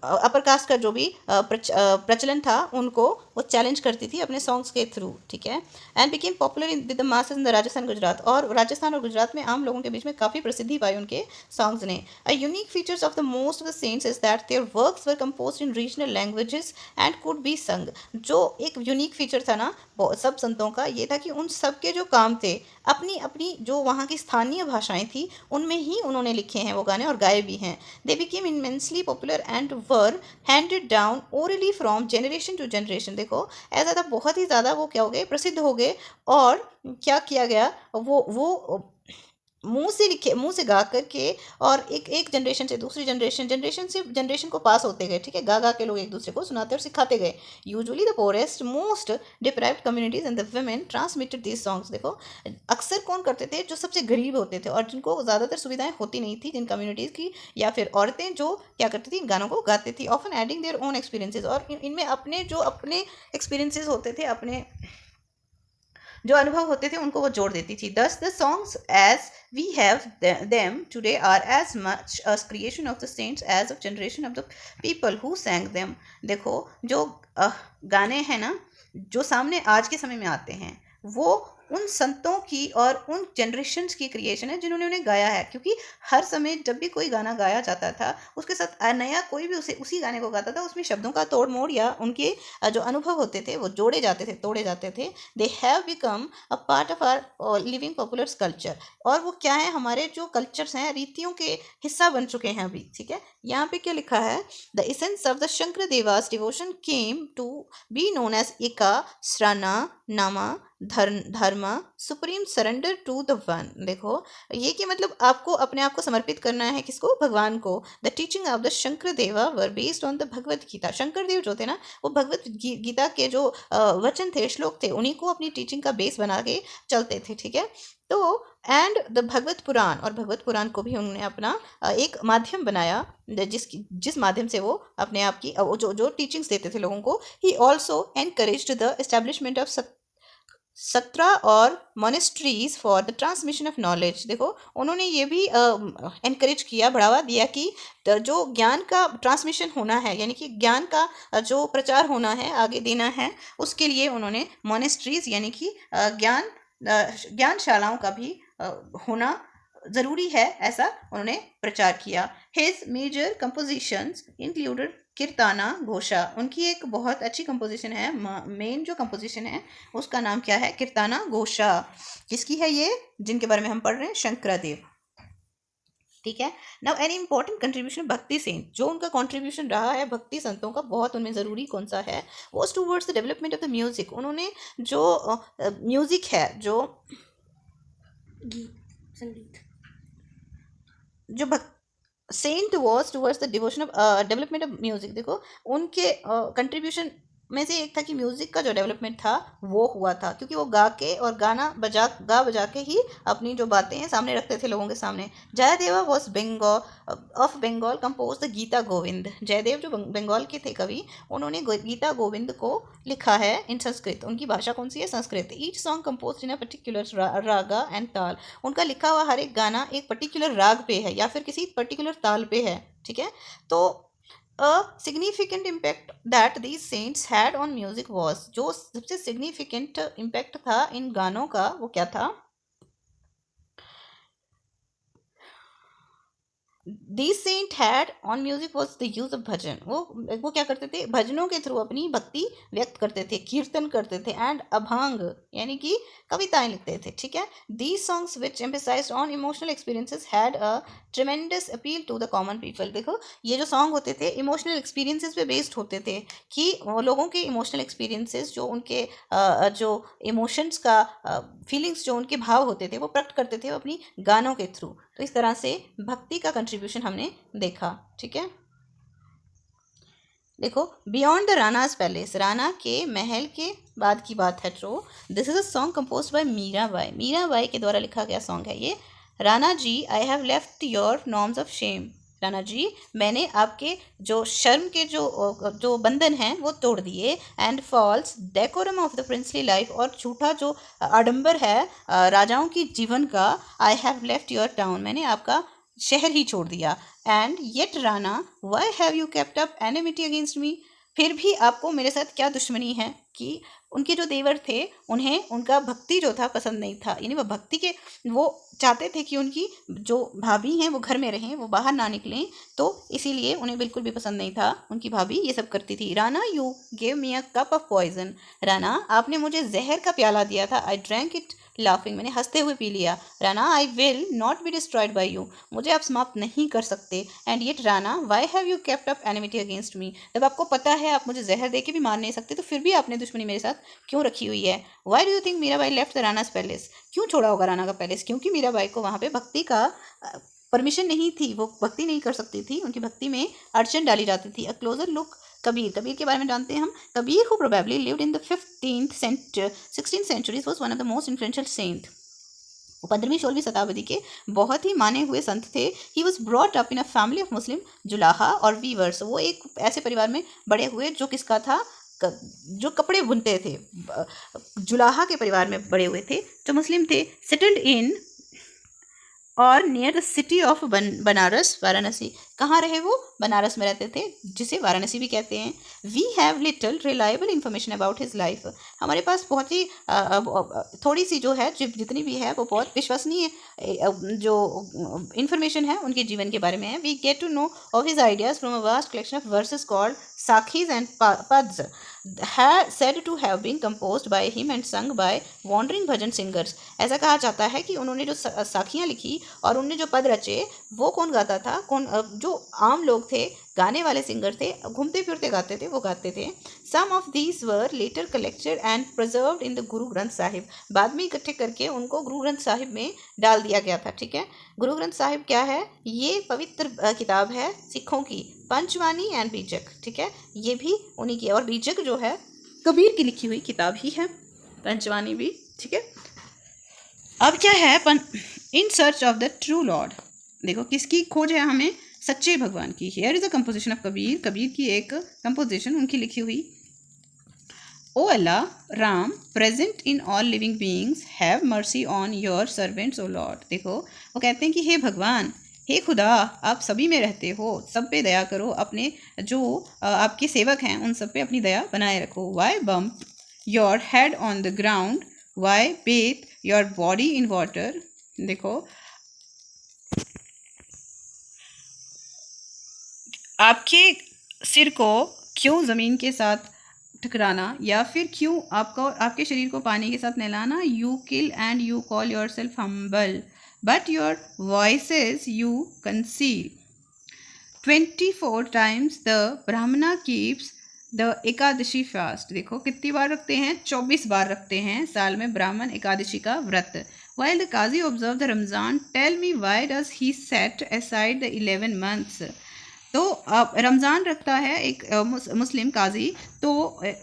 अपर कास्ट का जो भी प्रचलन था उनको वो चैलेंज करती थी अपने सॉन्ग्स के थ्रू, ठीक है। And became popular in the masses in the Rajasthan Gujarat, और राजस्थान और गुजरात में आम लोगों के बीच में काफ़ी प्रसिद्धि पाई उनके सॉन्ग्स ने। A unique features of the most of the cents is that there works were composed in regional languages and could be संग, जो एक यूनिक फीचर था ना सब संतों का, ये था कि उन सब के जो काम थे अपनी अपनी जो वहाँ की स्थानीय भाषाएं थी उनमें ही उन्होंने लिखे हैं वो गाने और गाए भी हैं। They became immensely popular and were handed down orally from generation to generation. देखो ऐसा था, बहुत ही ज़्यादा वो क्या हो गए, प्रसिद्ध हो गए, और क्या किया गया, वो मुंह से लिखे, मुंह से गा करके, और एक एक जनरेशन से दूसरी जनरेशन से जनरेशन को पास होते गए, ठीक है, गा गा के लोग एक दूसरे को सुनाते और सिखाते गए। Usually the poorest most deprived communities and the women transmitted these songs. देखो अक्सर कौन करते थे, जो सबसे गरीब होते थे और जिनको ज़्यादातर सुविधाएं होती नहीं थी जिन कम्युनिटीज़ की, या फिर औरतें जो क्या करती थी, इन गानों को गाती थी, often adding their own experiences, और इनमें अपने जो अपने एक्सपीरियंसेस होते थे, अपने जो अनुभव होते थे उनको वो जोड़ देती थी। Thus the songs as we have them today are as much a creation of the saints as of generation of the people who sang them. देखो जो गाने हैं ना जो सामने आज के समय में आते हैं, वो उन संतों की और उन जनरेशन्स की क्रिएशन है जिन्होंने उन्हें गाया है, क्योंकि हर समय जब भी कोई गाना गाया जाता था उसके साथ नया कोई भी उसी गाने को गाता था, उसमें शब्दों का तोड़ मोड़ या उनके जो अनुभव होते थे वो जोड़े जाते थे, तोड़े जाते थे। They have become a part of our living popular culture, और वो क्या है, हमारे जो कल्चर्स हैं, रीतियों के हिस्सा बन चुके हैं अभी, ठीक है। यहाँ पे क्या लिखा है, the essence of the Shankar Deva's devotion came to be known as eka sarana nama dharma supreme surrender to the one. देखो ये कि मतलब आपको अपने आप को समर्पित करना है किसको, भगवान को। The teaching of the Shankar देवा वर based on the Bhagavad Gita, Shankar देव जो थे ना वो भगवत गीता के जो वचन थे, श्लोक थे, उन्हीं को अपनी टीचिंग का बेस बना के चलते थे, ठीक है। तो एंड द भगवत पुराण, और भगवत पुराण को भी उन्होंने अपना एक माध्यम बनाया जिस माध्यम से वो अपने आप की जो जो टीचिंग्स देते थे लोगों को। He also encouraged the establishment of सत्रा और monasteries for the transmission of knowledge. देखो उन्होंने ये भी एनकरेज किया, बढ़ावा दिया कि जो ज्ञान का ट्रांसमिशन होना है, यानी कि ज्ञान का जो प्रचार होना है, आगे देना है, उसके लिए उन्होंने मोनेस्ट्रीज यानी कि ज्ञानशालाओं का भी होना ज़रूरी है, ऐसा उन्होंने प्रचार किया। हिज मेजर कंपोजिशंस इंक्लूडेड कीर्ताना घोषा, उनकी एक बहुत अच्छी कंपोजिशन है, मेन जो कंपोजिशन है उसका नाम क्या है, कीर्ताना घोषा। किसकी है ये, जिनके बारे में हम पढ़ रहे हैं, शंकरादेव, ठीक है। नाउ एनी इंपॉर्टेंट कंट्रीब्यूशन भक्ति सेंट, जो उनका कंट्रीब्यूशन रहा है भक्ति संतों का, बहुत उनमें ज़रूरी कौन सा है, was towards the development of the music. उन्होंने जो म्यूजिक है, जो गीत संगीत। जो saint was towards the devotion of development of music. देखो उनके कंट्रीब्यूशन में से एक था कि म्यूजिक का जो डेवलपमेंट था वो हुआ था, क्योंकि वो गा के और गा बजा के ही अपनी जो बातें हैं सामने रखते थे लोगों के सामने। Jayadeva was Bengal compose the Gita Govinda. Jayadev जो बंगाल के थे कवि, उन्होंने गीता गोविंद को लिखा है इन संस्कृत। उनकी भाषा कौन सी है? Sanskrit. Each song compose in a particular Raga and ताल। उनका लिखा हुआ हर एक गाना एक पर्टिकुलर राग पे है या फिर किसी पर्टिकुलर ताल पे है, ठीक है। तो a significant impact that these saints had on music was, जो सबसे सिग्निफिकेंट इम्पैक्ट था इन गानों का वो क्या था? The saint had on music was the use of bhajan. वो क्या करते थे? भजनों के थ्रू अपनी भक्ति व्यक्त करते थे, कीर्तन करते थे, एंड अभंग यानी कि कविताएं लिखते थे, ठीक है। The songs which emphasised on emotional experiences had a tremendous appeal to the common people. देखो ये जो सॉन्ग होते थे इमोशनल एक्सपीरियंसेस पे बेस्ड होते थे, कि वो लोगों के इमोशनल एक्सपीरियंसेस जो उनके जो इमोशंस का फीलिंग्स जो उनके भाव होते थे वो प्रकट करते थे अपनी गानों के थ्रू। तो इस तरह से भक्ति का कंट्रीब्यूशन हमने देखा, ठीक है। देखो beyond the Rana's palace, Rana के महल के बाद की बात है। तो this is a song compose by Mirabai. Mirabai के द्वारा लिखा गया सॉन्ग है ये। Rana ji I have left your norms of shame. Rana ji मैंने आपके जो शर्म के जो बंधन हैं वो तोड़ दिए। And false decorum of the princely life, और झूठा जो आडंबर है राजाओं की जीवन का। I have left your town, मैंने आपका शहर ही छोड़ दिया। And yet Rana why have you kept up enmity against me, फिर भी आपको मेरे साथ क्या दुश्मनी है? कि उनके जो देवर थे उन्हें उनका भक्ति जो था पसंद नहीं था, यानी वो भक्ति के वो चाहते थे कि उनकी जो भाभी हैं वो घर में रहें, वो बाहर ना निकलें, तो इसीलिए उन्हें बिल्कुल भी पसंद नहीं था। उनकी भाभी ये सब करती थी। Rana you gave me a cup of poison, Rana आपने मुझे जहर का प्याला दिया था। आई ड्रैंक इट लाफिंग, मैंने हंसते हुए पी लिया। Rana I will not be destroyed by you, मुझे आप समाप्त नहीं कर सकते। And yet Rana why have you kept up enmity against me, जब आपको पता है आप मुझे जहर दे के भी मार नहीं सकते, तो फिर भी आपने दुश्मनी मेरे साथ क्यों रखी हुई है? Why do you think Mirabai left the Rana's palace, क्यों छोड़ा होगा राणा का पैलेस? क्योंकि मीराबाई को वहाँ पे भक्ति का परमिशन नहीं थी, वो भक्ति नहीं कर सकती थी, उनकी भक्ति में अड़चन डाली जाती थी। A closer look Kabir, Kabir के बारे में जानते हैं हम। Kabir who probably lived in the 16th centuries was one of the most influential saint। 15वीं-16वीं शताब्दी के बहुत ही माने हुए संत थे। He was brought up in a family of Muslim julaha और वीवर्स, वो एक ऐसे परिवार में बड़े हुए जो किसका था? जो कपड़े बुनते थे, जुलाहा के परिवार में बड़े हुए थे जो मुस्लिम थे। सेटल्ड इन और near the city of Banaras, Varanasi. कहाँ रहे वो? बनारस में रहते थे, जिसे वाराणसी भी कहते हैं। We have little reliable information about his life, हमारे पास बहुत ही थोड़ी सी जो है, जितनी भी है वो बहुत विश्वसनीय जो इन्फॉर्मेशन है उनके जीवन के बारे में है। We get to know of his ideas from a vast collection of verses called sakhis and pads, said to have been composed by him and sung by wandering bhajan singers. ऐसा कहा जाता है कि उन्होंने जो साखियाँ लिखी और उनने जो पद रचे वो कौन गाता था? जो आम लोग थे, गाने वाले सिंगर थे, घूमते फिरते गाते थे, वो गाते थे। Some of these were later collected and preserved in the Guru Granth Sahib, बाद में इकट्ठे करके उनको गुरु ग्रंथ साहिब में डाल दिया गया था, ठीक है। गुरु ग्रंथ साहिब क्या है? ये पवित्र किताब है सिखों की, पंचवानी एंड बीजक, ठीक है, ये भी उन्हीं की। और बीजक जो है कबीर की लिखी हुई किताब ही है, पंचवानी भी, ठीक है। अब क्या है? In search of the true lord, देखो किसकी खोज है हमें? सच्चे भगवान की। Here is a composition of Kabir, Kabir की एक कंपोजिशन उनकी लिखी हुई। O Allah, Ram present in all living beings, have mercy on your servants O lord. देखो वो कहते हैं कि हे भगवान, हे खुदा, आप सभी में रहते हो, सब पे दया करो, अपने जो आपके सेवक हैं उन सब पे अपनी दया बनाए रखो। Why bump your head on the ground, why bathe your body in water. देखो आपके सिर को क्यों ज़मीन के साथ टकराना, या फिर क्यों आपके शरीर को पानी के साथ नहलाना। You kill and you call your self humble, but your voices you conceal. 24 times the ब्राह्मणा कीप्स द एकादशी फास्ट। देखो कितनी बार रखते हैं? 24 बार रखते हैं साल में ब्राह्मण एकादशी का व्रत। While the Qazi observed the Ramzan, tell me why does he set aside the 11 months? तो रमज़ान रखता है एक मुस्लिम काजी, तो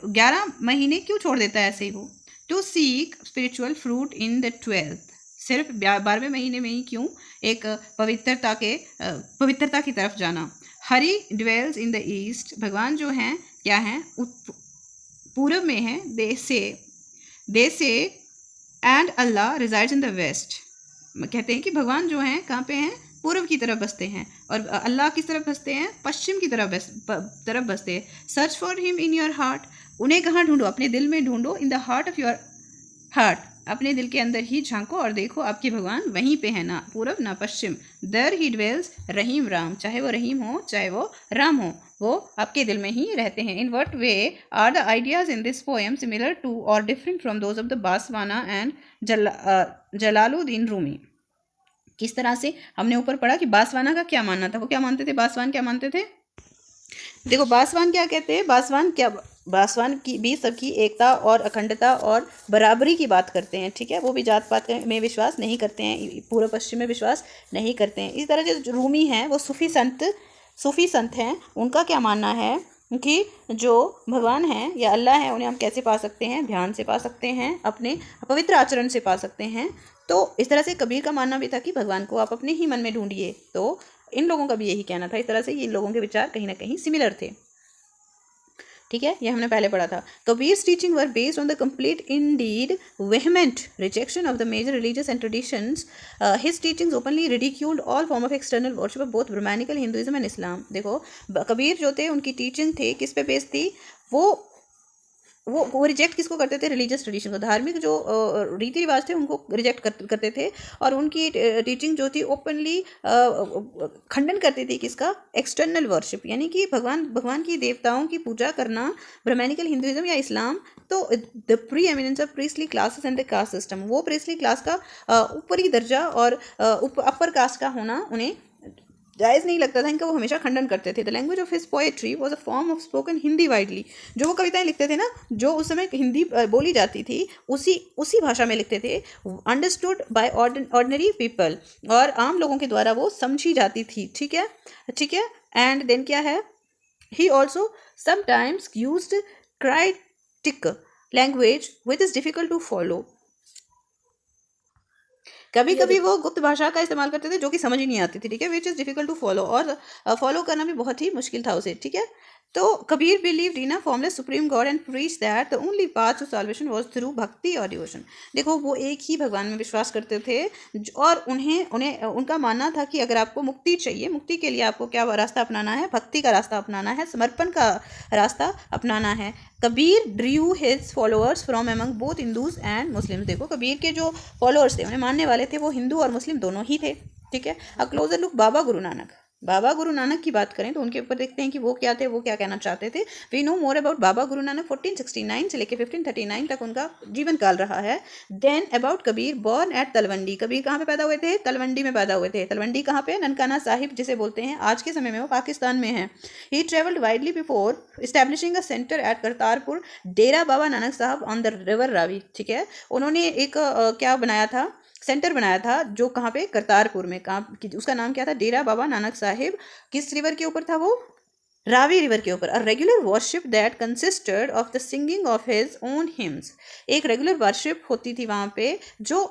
11 महीने क्यों छोड़ देता है ऐसे ही वो? To seek spiritual fruit in the 12th, सिर्फ 12वें महीने में ही क्यों एक पवित्रता की तरफ जाना? हरी ड्वेल्स इन द ईस्ट, भगवान जो हैं क्या हैं? पूरब में हैं। They say and Allah resides in the west, कहते हैं कि भगवान जो हैं कहाँ पे हैं? पूर्व की तरफ बसते हैं, और अल्लाह किस तरफ बसते हैं? पश्चिम की तरफ बसते हैं। Search for him in your heart, उन्हें कहाँ ढूंढो? अपने दिल में ढूंढो। In the heart of your heart, अपने दिल के अंदर ही झांको और देखो आपके भगवान वहीं पे है, ना पूरब ना पश्चिम। दर ही ड्वेल्स रहीम राम, चाहे वो रहीम हो चाहे वो राम हो, वो आपके दिल में ही रहते हैं। In what way are the ideas in this poem similar to और different from those of the Basavanna and Jalaluddin Rumi? किस तरह से हमने ऊपर पढ़ा कि बासवाना का क्या मानना था, वो क्या मानते थे? बासवान क्या मानते थे? देखो बासवान क्या कहते हैं, बासवान की भी सबकी एकता और अखंडता और बराबरी की बात करते हैं, ठीक है। वो भी जात पात में विश्वास नहीं करते हैं, पूर्व पश्चिम में विश्वास नहीं करते हैं। इस तरह जो रूमी हैं वो सूफी संत हैं, उनका क्या मानना है कि जो भगवान हैं या अल्लाह है उन्हें हम कैसे पा सकते हैं? ध्यान से पा सकते हैं, अपने पवित्र आचरण से पा सकते हैं। तो इस तरह से कबीर का मानना भी था कि भगवान को आप अपने ही मन में ढूंढिए। तो इन लोगों का भी यही कहना था। इस तरह से इन लोगों के विचार कहीं ना कहीं सिमिलर थे, ठीक है। ये हमने पहले पढ़ा था। Kabir's teaching were based on the complete indeed vehement rejection of the major religious and traditions. His teachings openly ridiculed all form of external worship of both Brahmanical Hinduism and Islam. देखो कबीर जो थे उनकी टीचिंग थे किस पे based थी? वो reject किसको करते थे? रिलीजियस ट्रेडिशन को, धार्मिक जो रीति रिवाज थे उनको रिजेक्ट करते थे। और उनकी टीचिंग जो थी ओपनली खंडन करती थी किसका? एक्सटर्नल वर्शिप, यानी कि भगवान की देवताओं की पूजा करना, ब्राह्मणिकल हिंदुइज्म या इस्लाम। तो the preeminence of priestly classes and the caste system, वो प्रीस्टली क्लास का ऊपरी दर्जा और अपर कास्ट का होना उन्हें जायज़ नहीं लगता था, इनका वो हमेशा खंडन करते थे। The language of his poetry was a form of spoken Hindi widely, जो वो कविताएं लिखते थे ना, जो उस समय हिंदी बोली जाती थी, उसी भाषा में लिखते थे। अंडरस्टूड बाय ऑर्डिनरी पीपल, और आम लोगों के द्वारा वो समझी जाती थी, ठीक है। एंड देन क्या है? He also sometimes used cryptic language which is difficult to follow. कभी कभी वो गुप्त भाषा का इस्तेमाल करते थे जो कि समझ ही नहीं आती थी, ठीक है, which is difficult to follow, और फॉलो करना भी बहुत ही मुश्किल था उसे, ठीक है। तो Kabir believed in a formless supreme God and preach that the only path to salvation was through bhakti और डिवोशन। देखो वो एक ही भगवान में विश्वास करते थे, और उन्हें उनका मानना था कि अगर आपको मुक्ति चाहिए, मुक्ति के लिए आपको क्या रास्ता अपनाना है? भक्ति का रास्ता अपनाना है, समर्पण का रास्ता अपनाना है। Kabir Drew his followers from among both Hindus and Muslims. देखो कबीर के जो फॉलोअर्स थे, उन्हें मानने वाले थे, वो हिंदू और मुस्लिम दोनों ही थे, ठीक है। अ क्लोजर लुक बाबा गुरु नानक की बात करें तो उनके ऊपर देखते हैं कि वो क्या थे, वो क्या कहना चाहते थे। वी नो मोर अबाउट बाबा गुरु नानक। 1469 से लेकर 1539 तक उनका जीवन काल रहा है। Then about Kabir, born at Talwandi. Kabir कहाँ पे पैदा हुए थे? तलवंडी में पैदा हुए थे। तलवंडी कहाँ पे? ननकाना साहिब जिसे बोलते हैं, आज के समय में वो पाकिस्तान में है। He travelled widely before establishing a centre at Kartarpur, Dera Baba Nanak Sahab on the river Ravi, ठीक है। उन्होंने एक क्या बनाया था? सेंटर बनाया था, जो कहाँ पे? करतारपुर में। कहाँ? उसका नाम क्या था? डेरा बाबा नानक साहिब। किस रिवर के ऊपर था वो? रावी रिवर के ऊपर। A regular worship that consisted of the singing of his own hymns. एक रेगुलर वर्शिप होती थी वहाँ पे, जो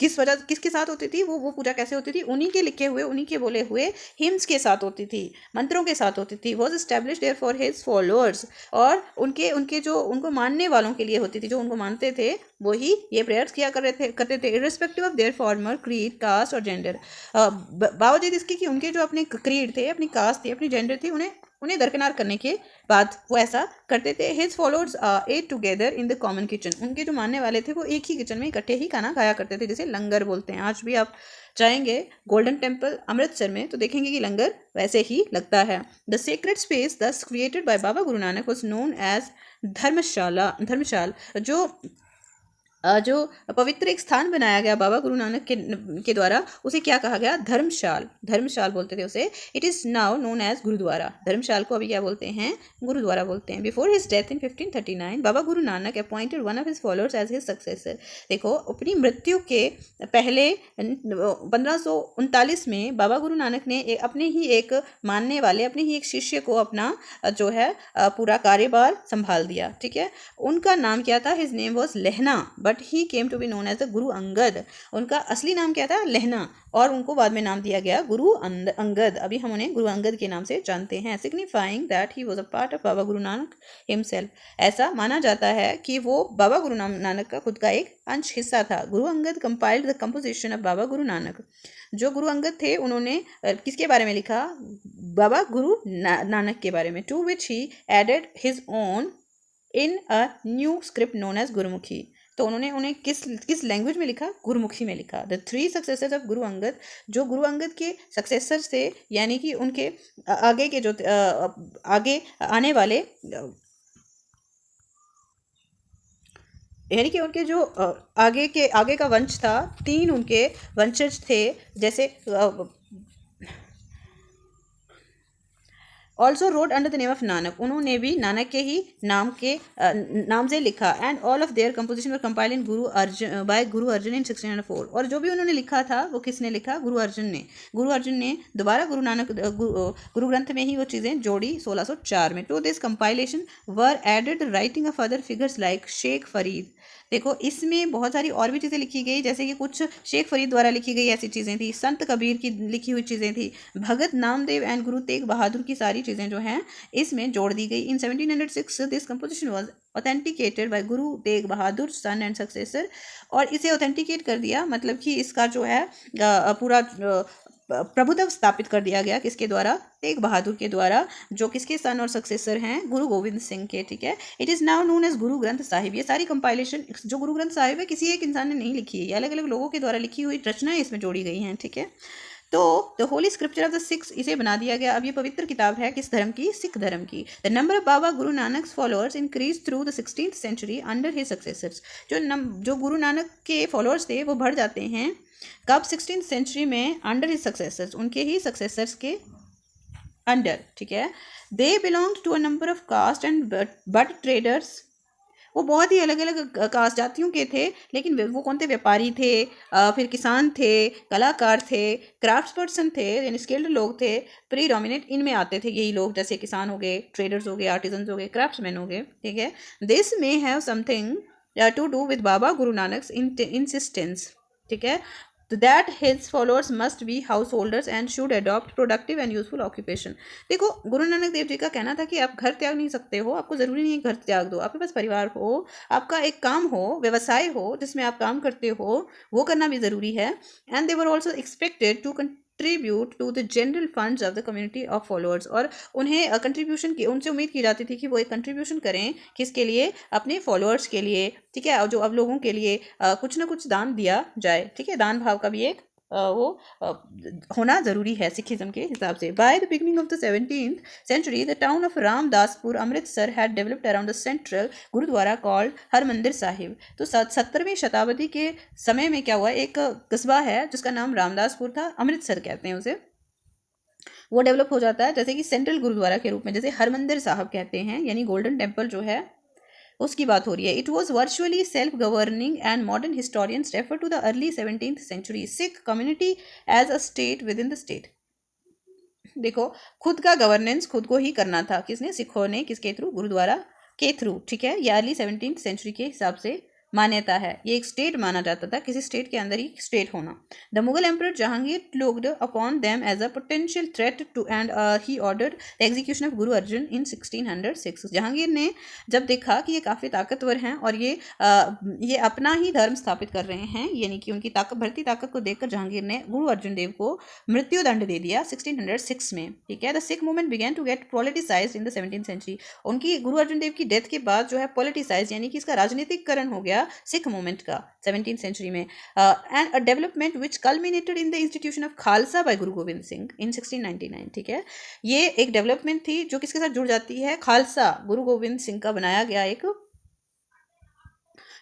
किसके साथ होती थी? वो पूजा कैसे होती थी? उन्हीं के लिखे हुए, उन्हीं के बोले हुए हिम्स के साथ होती थी, मंत्रों के साथ होती थी। Was established there for his followers, और उनके जो उनको मानने वालों के लिए होती थी, जो उनको मानते थे वही ये प्रेयर्स किया करते थे irrespective of their former creed, caste और जेंडर। बावजूद इसके कि उनके जो अपने क्रीड थे, अपनी कास्ट थी, अपनी जेंडर थी, उन्हें दरकिनार करने के बाद वो ऐसा करते थे। His followers ate together in the common kitchen. उनके जो मानने वाले थे वो एक ही किचन में इकट्ठे ही खाना खाया करते थे, जिसे लंगर बोलते हैं। आज भी आप जाएंगे गोल्डन टेम्पल अमृतसर में तो देखेंगे कि लंगर वैसे ही लगता है। द सेक्रेट स्पेस दस created by Baba Guru Nanak was known as Dharamshala, जो जो पवित्र एक स्थान बनाया गया बाबा गुरु नानक के द्वारा, उसे क्या कहा गया? धर्मशाल। धर्मशाल बोलते थे उसे। It is now known as gurdwara. Dharmsal को अभी क्या बोलते हैं? गुरुद्वारा बोलते हैं। Before his death in 1539 Baba Guru Nanak appointed one of his followers as his successor. देखो, अपनी मृत्यु के पहले 1539 में बाबा गुरु नानक ने अपने ही एक मानने वाले, अपने ही एक शिष्य को अपना जो है पूरा कार्यभार संभाल दिया। ठीक है, उनका नाम क्या था? His name was Lehna, but he came to be known as the Guru Angad. उनका असली नाम क्या था? लहना, और उनको बाद में नाम दिया गया गुरु अंगद। अभी हम उन्हें गुरु अंगद के नाम से जानते हैं। Signifying that he was a part of Baba Guru Nanak himself. ऐसा माना जाता है कि वो बाबा गुरु नानक का खुद का एक अंश हिस्सा था। Guru Angad compiled the composition of Baba Guru Nanak. जो गुरु अंगद थे, उन्होंने किसके बारे में लिखा? बाबा गुरु नानक के बारे में। To which he added his own in a new script known as Gurmukhi. तो उन्होंने उन्हें किस लैंग्वेज में लिखा? गुरुमुखी में लिखा। The 3 successors of Guru Angad, जो गुरु अंगद के सक्सेसर्स थे, यानी कि उनके आगे के जो आगे आने वाले, यानी कि उनके जो आगे का वंश था, 3 उनके वंशज थे। जैसे also road under the name of Nanak, उन्होंने भी नानक के ही नाम से लिखा। And all of their composition were compiled इन गुरु अर्जुन इन 1604। और जो भी उन्होंने लिखा था वो किसने लिखा? गुरु अर्जुन ने दोबारा गुरु ग्रंथ में ही वो चीज़ें जोड़ी 1604 में। To this compilation were added writing of other figures like Sheikh Farid. देखो, इसमें बहुत सारी और भी चीज़ें लिखी गई, जैसे कि कुछ शेख फरीद द्वारा लिखी गई ऐसी चीज़ें थी, संत कबीर की लिखी हुई चीज़ें थी, भगत नामदेव एंड गुरु तेग बहादुर की सारी चीज़ें जो हैं इसमें जोड़ दी गई। In 1706 this composition was authenticated by Guru Tegh Bahadur son and successor. और इसे ऑथेंटिकेट कर दिया, मतलब कि इसका जो है पूरा प्रभुत्व स्थापित कर दिया गया। किसके द्वारा? तेग बहादुर के द्वारा, जो किसके सन और सक्सेसर हैं? गुरु गोविंद सिंह के। ठीक है, it is now known as Guru Granth Sahib. ये सारी कंपाइलेशन जो गुरु ग्रंथ साहिब है, किसी एक इंसान ने नहीं लिखी है, ये अलग अलग लोगों के द्वारा लिखी हुई रचनाएं इसमें जोड़ी गई हैं। ठीक है, तो the Holi scripture of the six, इसे बना दिया गया। अब ये पवित्र किताब है किस धर्म की? सिख धर्म की। The number of Baba Guru Nanak followers increase through the 16th century under his successors. जो गुरु नानक के फॉलोअर्स थे वो बढ़ जाते हैं कब? 16th सेंचुरी में, अंडर हिज सक्सेसर्स, उनके ही सक्सेसर्स के अंडर। ठीक है, they belong to a number of caste and but traders. वो बहुत ही अलग अलग कास्ट जातियों के थे, लेकिन वो कौन थे? व्यापारी थे, फिर किसान थे, कलाकार थे, क्राफ्ट्स पर्सन थे, यानी स्किल्ड लोग थे। प्रीडोमिनेट इनमें आते थे यही लोग, जैसे किसान हो गए, ट्रेडर्स हो गए, आर्टिजन हो गए, क्राफ्ट्समैन हो गए। ठीक है, this may have something to do with Baba Guru Nanak insistence. ठीक है, that his followers must be householders and should adopt productive and useful occupation. देखो, गुरु नानक देव जी का कहना था कि आप घर त्याग नहीं सकते हो, आपको ज़रूरी नहीं है घर त्याग दो, आपके पास परिवार हो, आपका एक काम हो, व्यवसाय हो जिसमें आप काम करते हो, वो करना भी ज़रूरी है। And they were also expected to contribute to the general funds of the community of followers. और उन्हें कंट्रीब्यूशन की, उनसे उम्मीद की जाती थी कि वो एक कंट्रीब्यूशन करें, किसके लिए? अपने फॉलोअर्स के लिए। ठीक है, और जो अब लोगों के लिए कुछ ना कुछ दान दिया जाए। ठीक है, दान भाव का भी एक वो होना ज़रूरी है सिखिज्म के हिसाब से। By the beginning of the 17th century the town of Ramdaspur Amritsar had developed around the central gurdwara called Harmandir Sahib. तो 17वीं शताब्दी के समय में क्या हुआ? एक कस्बा है जिसका नाम रामदासपुर था, अमृतसर कहते हैं उसे, वो डेवलप हो जाता है जैसे कि सेंट्रल गुरुद्वारा के रूप में, जैसे हरमंदिर साहब कहते हैं, यानी गोल्डन टेम्पल जो है उसकी बात हो रही है। It was virtually self governing and modern historians refer to the early 17th century Sikh community as a state within the state. देखो, खुद का गवर्नेंस खुद को ही करना था, किसने? सिखों ने। किसके थ्रू? गुरुद्वारा के थ्रू। ठीक है, ये अर्ली 17th सेंचुरी के हिसाब से मान्यता है। ये एक स्टेट माना जाता था, किसी स्टेट के अंदर ही स्टेट होना। The Mughal emperor Jahangir looked upon them as a potential threat to and he ordered the execution of Guru Arjun इन 1606। जहांगीर ने जब देखा कि ये काफ़ी ताकतवर हैं और ये अपना ही धर्म स्थापित कर रहे हैं, यानी कि उनकी बढ़ती ताकत को देखकर जहांगीर ने गुरु अर्जुन देव को मृत्यु दंड दे दिया 1606 में। ठीक है, the Sikh movement began to get politicised in the 17th century. उनकी गुरु अर्जुन देव की डेथ के बाद जो है पॉलिटिसाइज, यानी कि इसका राजनीतिकरण हो गया सिख मूवमेंट का 17th सेंचुरी में। And a development which culminated in the institution of Khalsa by Guru Gobind Singh इन 1699। ठीक है, ये एक डेवलपमेंट थी जो किसके साथ जुड़ जाती है? खालसा, गुरु गोविंद सिंह का बनाया गया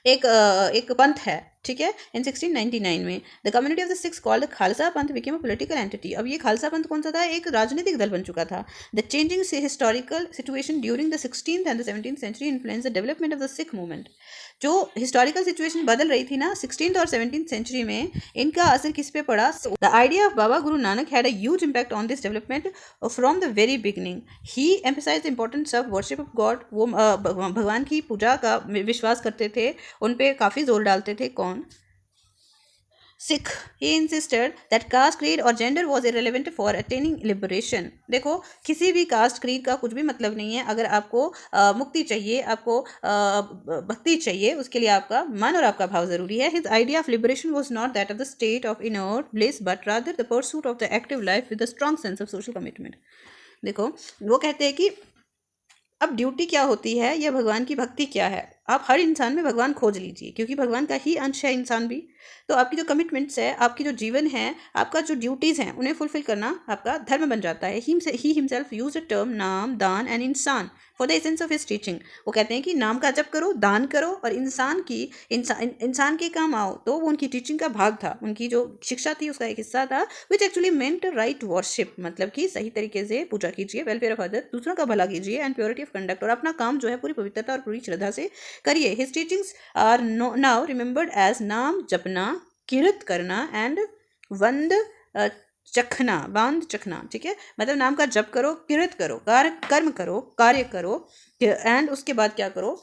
एक पंथ है, ठीक है। इन 1699 में the community of the six called the Khalsa पंथ बिकेम अ पॉलिटिकल एंटिटी। अब ये खालसा पंथ कौन सा था? एक राजनीतिक दल बन चुका था। The changing historical situation during the 16th and the 17th century influence the development of the Sikh movement. जो हिस्टोरिकल सिचुएशन बदल रही थी ना 16th और 17th सेंचुरी में, इनका असर किस पे पड़ा? The idea of Baba Guru Nanak had a huge impact on this development from the very beginning. He emphasise the importance of worship of God. वो भगवान की पूजा का विश्वास करते थे, उन पे काफ़ी जोर डालते थे। कौन? Sikh. He insisted that caste creed और gender was irrelevant for attaining liberation. देखो, किसी भी कास्ट क्रीड का कुछ भी मतलब नहीं है। अगर आपको मुक्ति चाहिए, आपको भक्ति चाहिए, उसके लिए आपका मन और आपका भाव जरूरी है। His idea of liberation was not that of the state of inner bliss but rather the pursuit of the active life with a strong sense of social commitment. देखो, वो कहते हैं कि अब ड्यूटी क्या होती है या भगवान की भक्ति क्या है? आप हर इंसान में भगवान खोज लीजिए, क्योंकि भगवान का ही अंश है इंसान भी। तो आपकी जो कमिटमेंट्स है, आपकी जो जीवन है, आपका जो ड्यूटीज़ हैं, उन्हें फुलफिल करना आपका धर्म बन जाता है। He himself use the term नाम, दान एंड इंसान for the essence of his teaching. वो कहते हैं कि नाम का जप करो, दान करो और इंसान के काम आओ। तो वो उनकी टीचिंग का भाग था, उनकी जो शिक्षा थी उसका एक हिस्सा था। Which actually meant right worship, मतलब कि सही तरीके से पूजा कीजिए, वेलफेयर ऑफ अदर, दूसरों का भला कीजिए, एंड प्योरिटी ऑफ कंडक्ट, और अपना काम जो है पूरी पवित्रता और पूरी श्रद्धा से करिए। His teachings are now remembered as naam japna, किरत करना एंड वंद बांध चखना, ठीक है। मतलब नाम का जप करो, किरत करो, कर्म करो, कार्य करो, एंड उसके बाद क्या करो?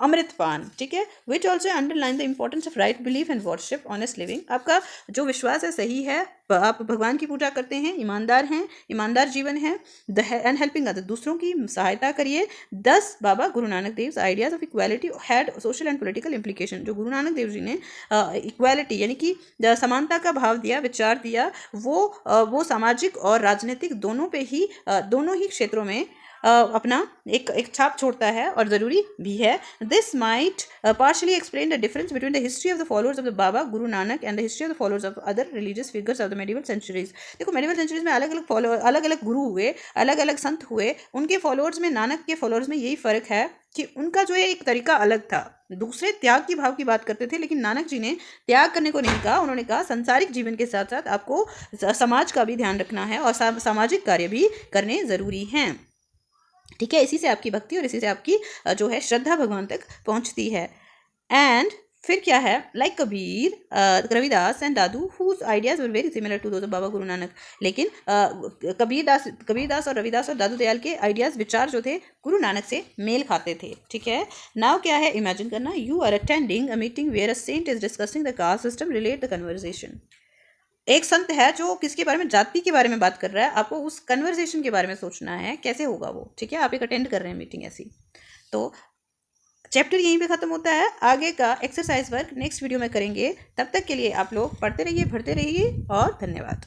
अमृतपान, ठीक है। Which also underline the importance of right belief and worship, honest living. आपका जो विश्वास है सही है, आप भगवान की पूजा करते हैं, ईमानदार हैं, ईमानदार जीवन है, एंड हेल्पिंग अदर, दूसरों की सहायता करिए। 10 Baba Guru Nanak Dev ideas of equality had social and political implication. जो गुरु नानक देव जी ने इक्वालिटी यानी कि समानता का भाव दिया, विचार दिया, वो सामाजिक और राजनीतिक दोनों ही क्षेत्रों में अपना एक छाप छोड़ता है और ज़रूरी भी है। This might partially explain the difference between the history of the followers of the Baba Guru Nanak and the history of the followers of other religious figures of the medieval centuries. देखो, मेडिवल सेंचुरीज में अलग अलग गुरु हुए, अलग अलग संत हुए। उनके फॉलोअर्स में, नानक के फॉलोअर्स में यही फ़र्क है कि उनका जो है एक तरीका अलग था। दूसरे त्याग की भाव की बात करते थे, लेकिन नानक जी ने त्याग करने को नहीं कहा। उन्होंने कहा संसारिक जीवन के साथ साथ आपको समाज का भी ध्यान रखना है और सामाजिक कार्य भी करने ज़रूरी हैं, ठीक है। इसी से आपकी भक्ति और इसी से आपकी जो है श्रद्धा भगवान तक पहुंचती है। एंड फिर क्या है? Like Kabir, Ravidas and Dadu whose ideas were very similar to those of Baba Guru Nanak. लेकिन कबीरदास और रविदास और दादू दयाल के आइडियाज, विचार जो थे, गुरु नानक से मेल खाते थे, ठीक है। नाउ क्या है? इमेजिन करना, you are attending a meeting where a saint is discussing the caste system, relate the conversation. एक संत है जो किसके बारे में? जाति के बारे में बात कर रहा है। आपको उस कन्वर्सेशन के बारे में सोचना है, कैसे होगा वो, ठीक है। आप एक अटेंड कर रहे हैं मीटिंग ऐसी। तो चैप्टर यहीं पे ख़त्म होता है। आगे का एक्सरसाइज वर्क नेक्स्ट वीडियो में करेंगे। तब तक के लिए आप लोग पढ़ते रहिए, पढ़ते रहिए और धन्यवाद।